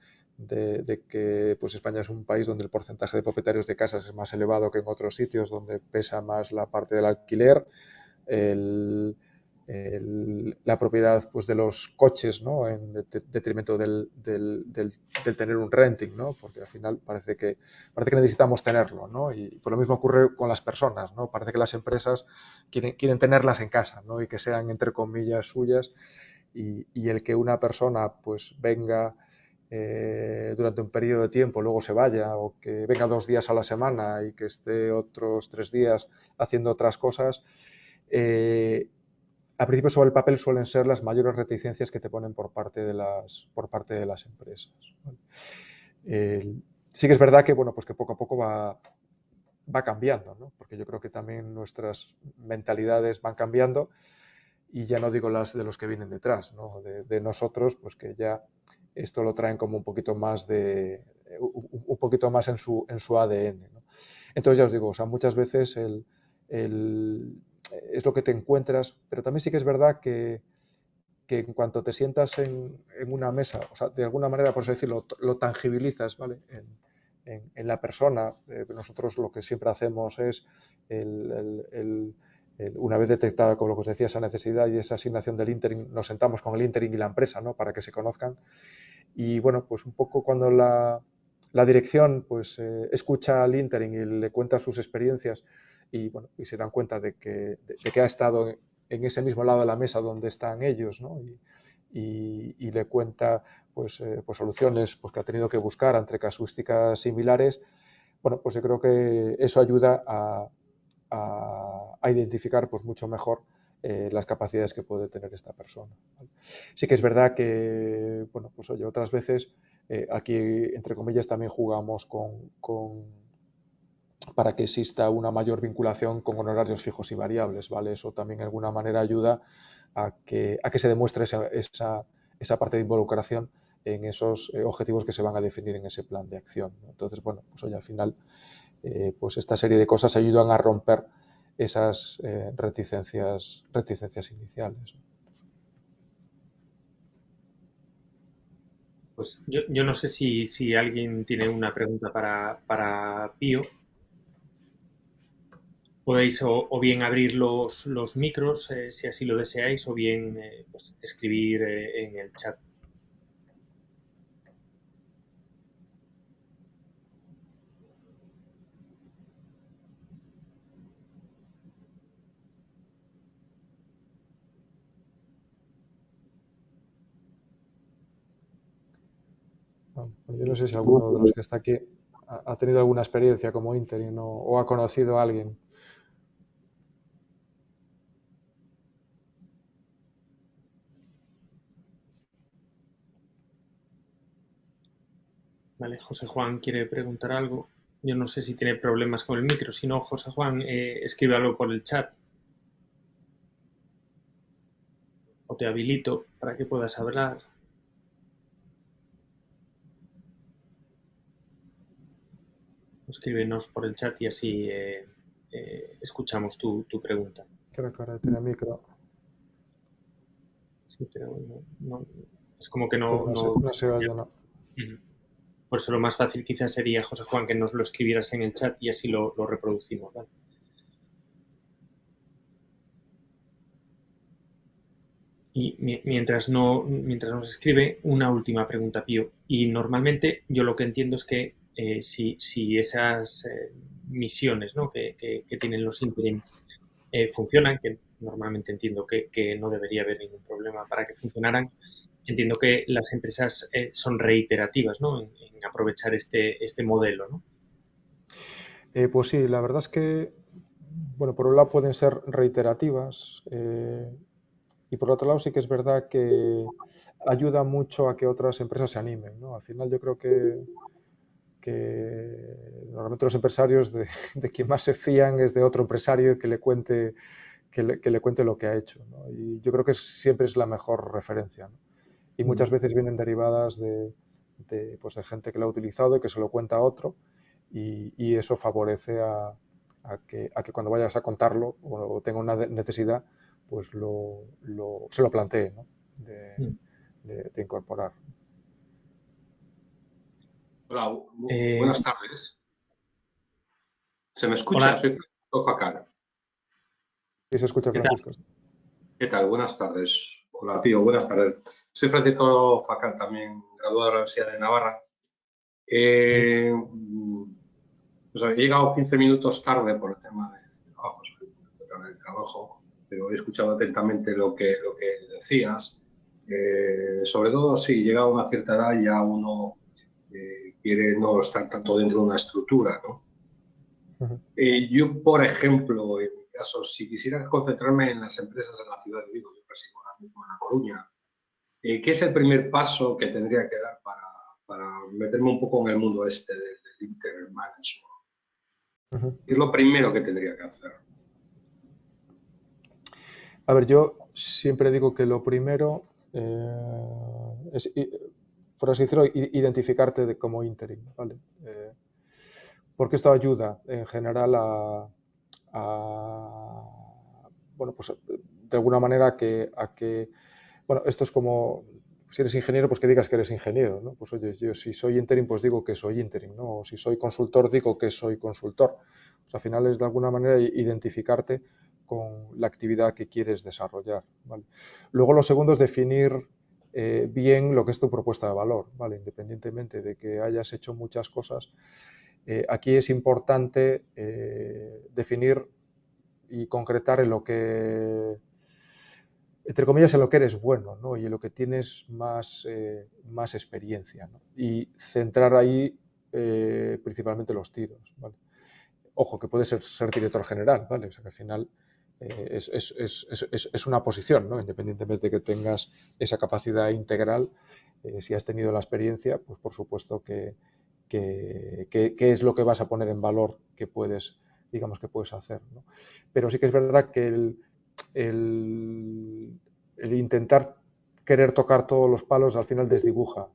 que pues España es un país donde el porcentaje de propietarios de casas es más elevado que en otros sitios, donde pesa más la parte del alquiler, la propiedad pues, de los coches, ¿no? En detrimento del tener un renting, ¿no? Porque al final parece que necesitamos tenerlo, ¿no? Y por lo mismo ocurre con las personas, ¿no? Parece que las empresas quieren tenerlas en casa, ¿no? Y que sean, entre comillas, suyas, y el que una persona pues venga durante un periodo de tiempo, luego se vaya, o que venga 2 días a la semana y que esté otros 3 días haciendo otras cosas, a principio sobre el papel suelen ser las mayores reticencias que te ponen por parte de las empresas. Sí que es verdad que, bueno, pues que poco a poco va cambiando, ¿no? Porque yo creo que también nuestras mentalidades van cambiando, y ya no digo las de los que vienen detrás, ¿no? De nosotros, pues que ya esto lo traen como un poquito más en su ADN, ¿no? Entonces ya os digo, o sea, muchas veces es lo que te encuentras, pero también sí que es verdad que en cuanto te sientas en una mesa, o sea, de alguna manera, por así decirlo, lo tangibilizas, ¿vale? En la persona. Nosotros lo que siempre hacemos es, una vez detectada, como lo que os decía, esa necesidad y esa asignación del interim, nos sentamos con el interim y la empresa, ¿no? Para que se conozcan. Y bueno, pues un poco cuando la dirección pues escucha al interim y le cuenta sus experiencias, y bueno, y se dan cuenta de que ha estado en ese mismo lado de la mesa donde están ellos, ¿no? Y le cuenta pues soluciones pues, que ha tenido que buscar entre casuísticas similares. Bueno, pues yo creo que eso ayuda a identificar pues mucho mejor las capacidades que puede tener esta persona, ¿vale? Sí que es verdad que, bueno, pues oye, otras veces aquí, entre comillas, también jugamos para que exista una mayor vinculación con honorarios fijos y variables, ¿vale? Eso también de alguna manera ayuda a que se demuestre esa parte de involucración en esos objetivos que se van a definir en ese plan de acción, ¿no? Entonces, bueno, pues oye, al final, pues esta serie de cosas ayudan a romper esas reticencias iniciales. Pues yo no sé si alguien tiene una pregunta para Pío. Podéis o bien abrir los micros, si así lo deseáis, o bien pues, escribir en el chat. Bueno, yo no sé si alguno de los que está aquí ha tenido alguna experiencia como interim o ha conocido a alguien. Vale, José Juan quiere preguntar algo. Yo no sé si tiene problemas con el micro. Si no, José Juan, escribe algo por el chat. O te habilito para que puedas hablar. Escríbenos por el chat y así escuchamos tu pregunta. Creo que ahora tiene micro, Sí, pero no, es como que pero no. no se oye, ¿no? Por eso lo más fácil quizás sería, José Juan, que nos lo escribieras en el chat y así lo reproducimos, ¿vale? Y mientras nos escribe, una última pregunta, Pío. Y normalmente yo lo que entiendo es que si esas misiones, ¿no? que tienen los interim funcionan, que normalmente entiendo que no debería haber ningún problema para que funcionaran, entiendo que las empresas son reiterativas, ¿no? en aprovechar este modelo, ¿no? Pues sí, la verdad es que, bueno, por un lado pueden ser reiterativas, y por otro lado sí que es verdad que ayuda mucho a que otras empresas se animen, ¿no? Al final yo creo que normalmente los empresarios de quien más se fían es de otro empresario que le cuente lo que ha hecho, ¿no? Y yo creo que siempre es la mejor referencia, ¿no? Y muchas veces vienen derivadas pues de gente que lo ha utilizado y que se lo cuenta a otro, y eso favorece a que cuando vayas a contarlo o tenga una necesidad, pues se lo plantee, ¿no? de incorporar. Hola, buenas tardes. ¿Se me escucha? Hola. Soy Francisco Jacar. ¿Y se escucha, ¿Qué tal? Francisco? ¿Qué tal? Buenas tardes. Hola, tío, buenas tardes. Soy Francisco Facal, también graduado de la Universidad de Navarra. He llegado 15 minutos tarde por el tema de trabajo, del trabajo, pero he escuchado atentamente lo que decías. Sobre todo, si llega a una cierta edad ya uno quiere no estar tanto dentro de una estructura, ¿no? Yo, por ejemplo, en mi caso, si quisiera concentrarme en las empresas en la ciudad de Vigo, yo resido ahora mismo en La Coruña, ¿qué es el primer paso que tendría que dar para meterme un poco en el mundo este del intermanagement? ¿Qué es lo primero que tendría que hacer? A ver, yo siempre digo que lo primero es, por así decirlo, identificarte como interim, ¿vale? Porque esto ayuda en general bueno, pues de alguna manera bueno, esto es como, si eres ingeniero, pues que digas que eres ingeniero, ¿no? Pues oye, yo si soy interim, pues digo que soy interim, ¿no? O si soy consultor, digo que soy consultor. Pues al final es de alguna manera identificarte con la actividad que quieres desarrollar, ¿vale? Luego lo segundo es definir bien lo que es tu propuesta de valor, ¿vale? Independientemente de que hayas hecho muchas cosas, aquí es importante definir y concretar en lo que, entre comillas, en lo que eres bueno, ¿no? Y en lo que tienes más experiencia, ¿no? Y centrar ahí principalmente los tiros, ¿vale? Ojo, que puede ser director general, ¿vale? O sea, que al final es una posición, ¿no? Independientemente de que tengas esa capacidad integral, si has tenido la experiencia, pues por supuesto que es lo que vas a poner en valor que puedes, digamos, que puedes hacer, ¿no? Pero sí que es verdad que el intentar querer tocar todos los palos al final desdibuja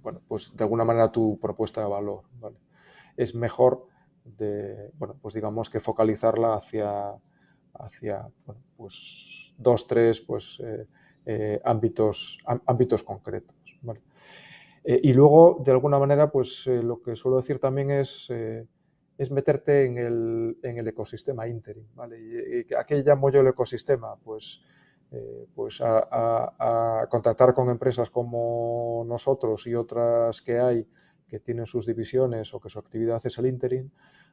bueno, pues de alguna manera tu propuesta de valor, ¿vale? Es mejor bueno, pues digamos que focalizarla hacia bueno, pues dos, tres pues, ámbitos concretos, ¿vale? Y luego, de alguna manera, pues lo que suelo decir también es meterte en el ecosistema interim, ¿vale? ¿Y a qué llamo yo el ecosistema? Pues a contactar con empresas como nosotros y otras que hay que tienen sus divisiones o que su actividad es el interim,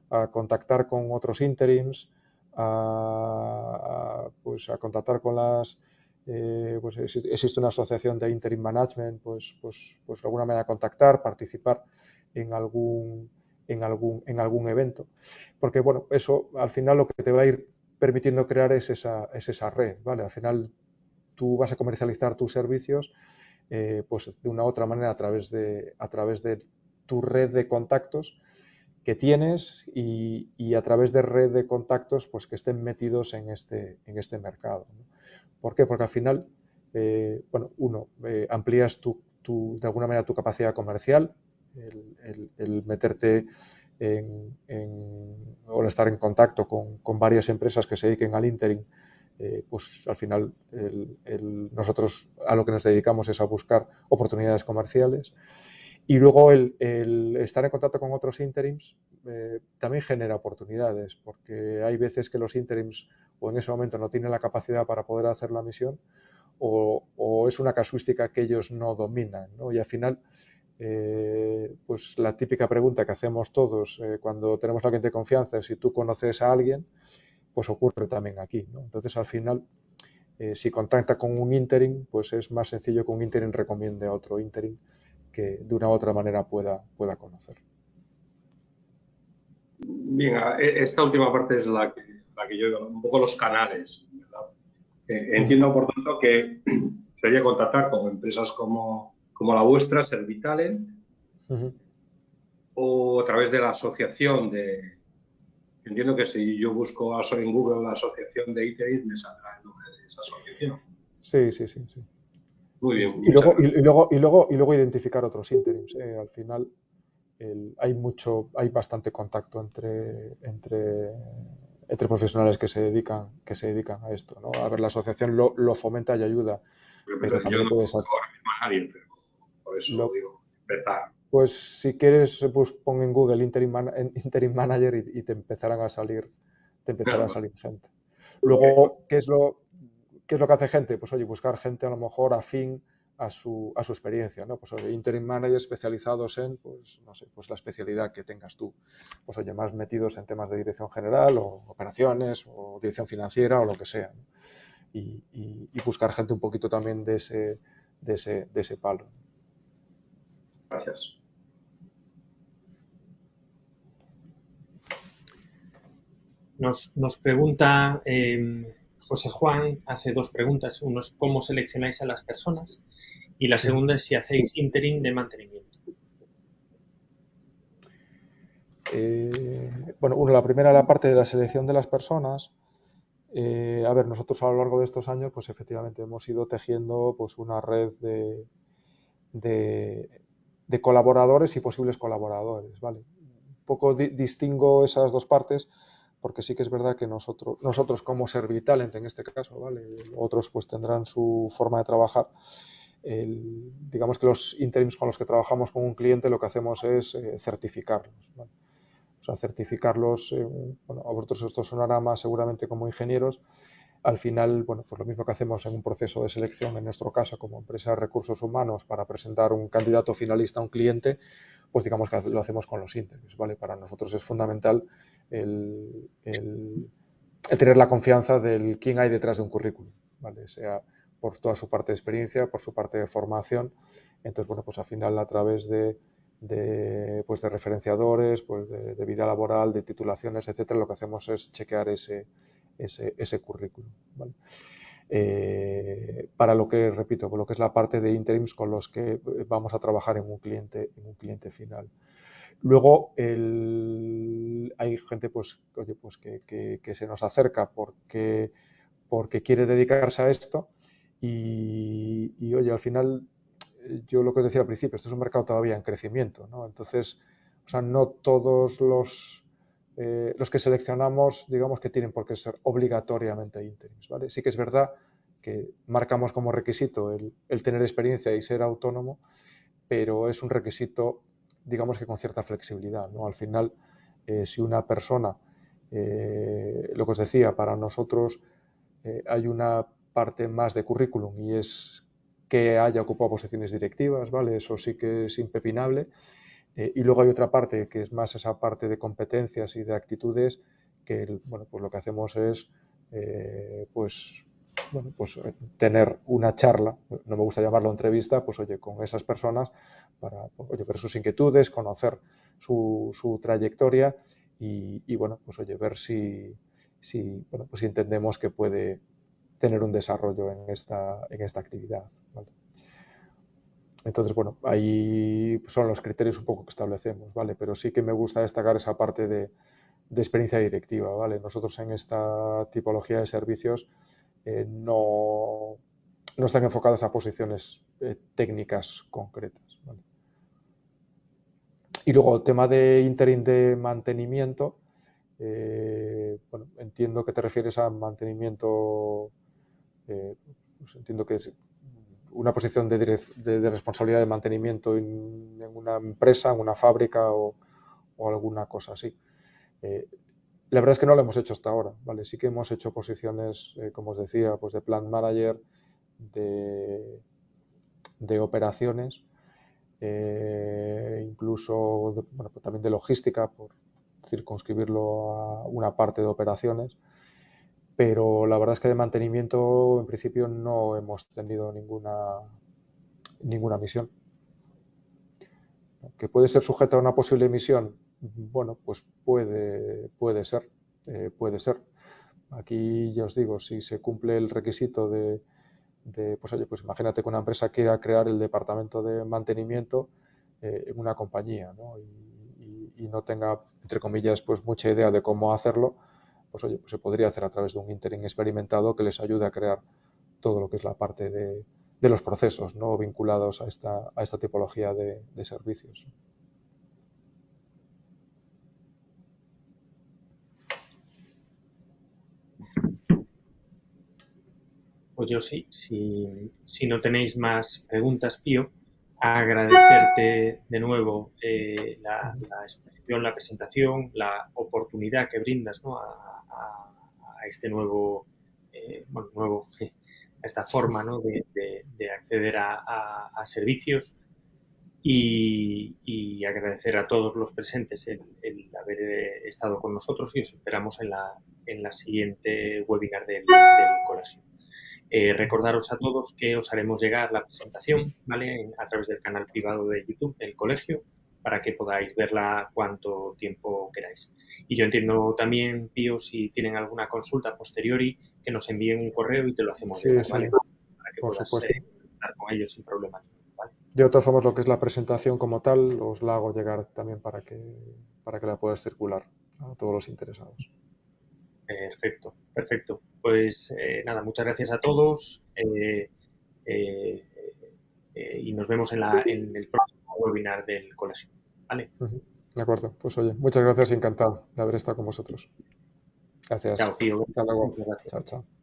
a contactar con otros interims, pues a contactar con pues existe una asociación de interim management, pues de alguna manera contactar, participar en algún evento. Porque bueno, eso al final lo que te va a ir permitiendo crear es esa red, ¿vale? Al final tú vas a comercializar tus servicios pues de una u otra manera a través de tu red de contactos que tienes y a través de red de contactos pues que estén metidos en este mercado, ¿no? ¿Por qué? Porque al final, bueno, amplías de alguna manera tu capacidad comercial, el meterte o estar en contacto con varias empresas que se dediquen al interim, pues al final nosotros a lo que nos dedicamos es a buscar oportunidades comerciales. Y luego el estar en contacto con otros interims también genera oportunidades, porque hay veces que los interims o en ese momento no tienen la capacidad para poder hacer la misión o es una casuística que ellos no dominan, ¿no? Y al final, pues la típica pregunta que hacemos todos cuando tenemos a alguien de confianza es si tú conoces a alguien, pues ocurre también aquí, ¿no? Entonces al final, si contacta con un interim, pues es más sencillo que un interim recomiende a otro interim que de una u otra manera pueda conocer. Bien, esta última parte es la que yo, un poco los canales, ¿verdad? Entiendo, por tanto, que sería contactar con empresas como la vuestra, Servitalent, o a través de la asociación Entiendo que si yo busco en Google la asociación de interim, me saldrá el nombre de esa asociación. Sí. Muy bien. Y luego identificar otros interims. Al final hay bastante contacto entre profesionales que se dedican a esto, ¿no? A ver, la asociación lo fomenta y ayuda, pero también yo no puedes conozco ahora mismo a nadie, pero por eso digo, empezar. Pues si quieres, pues pon en Google interim manager y te empezará a salir gente. Luego, ¿qué es lo que hace gente? Pues oye, buscar gente a lo mejor afín a su experiencia, ¿no? Pues oye, interim manager especializados en, pues no sé, pues la especialidad que tengas tú. Pues oye, más metidos en temas de dirección general o operaciones o dirección financiera o lo que sea, ¿no? Y buscar gente un poquito también de ese palo. Gracias. Nos pregunta José Juan, hace dos preguntas. Uno es cómo seleccionáis a las personas y la segunda es si hacéis interim de mantenimiento. Bueno, la primera, la parte de la selección de las personas. A ver, nosotros a lo largo de estos años, pues efectivamente hemos ido tejiendo pues una red de colaboradores y posibles colaboradores, ¿vale? Un poco distingo esas dos partes porque sí que es verdad que nosotros como Servitalent en este caso, ¿vale? Otros pues tendrán su forma de trabajar. Digamos que los interims con los que trabajamos con un cliente lo que hacemos es certificarlos, ¿vale? O sea, certificarlos, bueno, a vosotros esto sonará más seguramente como ingenieros. Al final, bueno, pues lo mismo que hacemos en un proceso de selección, en nuestro caso como empresa de recursos humanos, para presentar un candidato finalista a un cliente, pues digamos que lo hacemos con los interviews, ¿vale? Para nosotros es fundamental el tener la confianza del quién hay detrás de un currículum, ¿vale? Sea por toda su parte de experiencia, por su parte de formación. Entonces, bueno, pues al final a través de referenciadores, pues de vida laboral, de titulaciones, etcétera, lo que hacemos es chequear ese currículum, ¿vale? Para lo que, repito, lo que es la parte de interims con los que vamos a trabajar en un cliente final. Luego hay gente pues, oye, pues que se nos acerca porque quiere dedicarse a esto y oye, al final yo lo que os decía al principio, esto es un mercado todavía en crecimiento, ¿no? Entonces, o sea, no todos los que seleccionamos, digamos que tienen por qué ser obligatoriamente interims, ¿vale? Sí que es verdad que marcamos como requisito el tener experiencia y ser autónomo, pero es un requisito, digamos que con cierta flexibilidad, ¿no? Al final, si una persona, lo que os decía, para nosotros hay una parte más de currículum y es que haya ocupado posiciones directivas, ¿vale? Eso sí que es impepinable. Y luego hay otra parte que es más esa parte de competencias y de actitudes que, bueno, pues lo que hacemos es, pues tener una charla, no me gusta llamarlo entrevista, pues oye, con esas personas para, oye, ver sus inquietudes, conocer su trayectoria y bueno, pues oye, ver si bueno, pues si entendemos que puede tener un desarrollo en esta actividad, ¿vale? Entonces, bueno, ahí son los criterios un poco que establecemos, ¿vale? Pero sí que me gusta destacar esa parte de experiencia directiva, ¿vale? Nosotros en esta tipología de servicios no están enfocadas a posiciones técnicas concretas, ¿vale? Y luego, el tema de interim de mantenimiento, bueno, entiendo que te refieres a mantenimiento, pues entiendo que es una posición de responsabilidad de mantenimiento en una empresa, en una fábrica o alguna cosa así. La verdad es que no lo hemos hecho hasta ahora, ¿vale? Sí que hemos hecho posiciones, como os decía, pues de plant manager, de operaciones, incluso bueno, pues también de logística, por circunscribirlo a una parte de operaciones, pero la verdad es que de mantenimiento en principio no hemos tenido ninguna misión. ¿Que puede ser sujeta a una posible misión? Bueno, pues puede ser, puede ser. Aquí ya os digo, si se cumple el requisito pues oye, pues imagínate que una empresa quiera crear el departamento de mantenimiento en una compañía, ¿no? Y no tenga, entre comillas, pues mucha idea de cómo hacerlo, pues oye, pues se podría hacer a través de un interim experimentado que les ayude a crear todo lo que es la parte de los procesos, ¿no? Vinculados a esta tipología de servicios. Pues yo sí, si no tenéis más preguntas, Pío, agradecerte de nuevo la exposición, la presentación, la oportunidad que brindas, ¿no? a este nuevo, a esta forma, ¿no?, de acceder a servicios, y agradecer a todos los presentes el haber estado con nosotros, y os esperamos en la siguiente webinar del colegio. Recordaros a todos que os haremos llegar la presentación, ¿vale?, a través del canal privado de YouTube del colegio, para que podáis verla cuanto tiempo queráis. Y yo entiendo también, Pío, si tienen alguna consulta posteriori, que nos envíen un correo y te lo hacemos llegar, Sí, ¿vale? Para que por puedas supuesto. estar con ellos sin problema, ¿vale? Yo de todas formas lo que es la presentación como tal os la hago llegar también para que la puedas circular a todos los interesados. Perfecto, perfecto. Pues nada, muchas gracias a todos y nos vemos en el próximo webinar del colegio, ¿vale? De acuerdo, pues oye, muchas gracias y encantado de haber estado con vosotros. Gracias. Chao, Pío. Hasta luego. Muchas gracias. Chao, chao.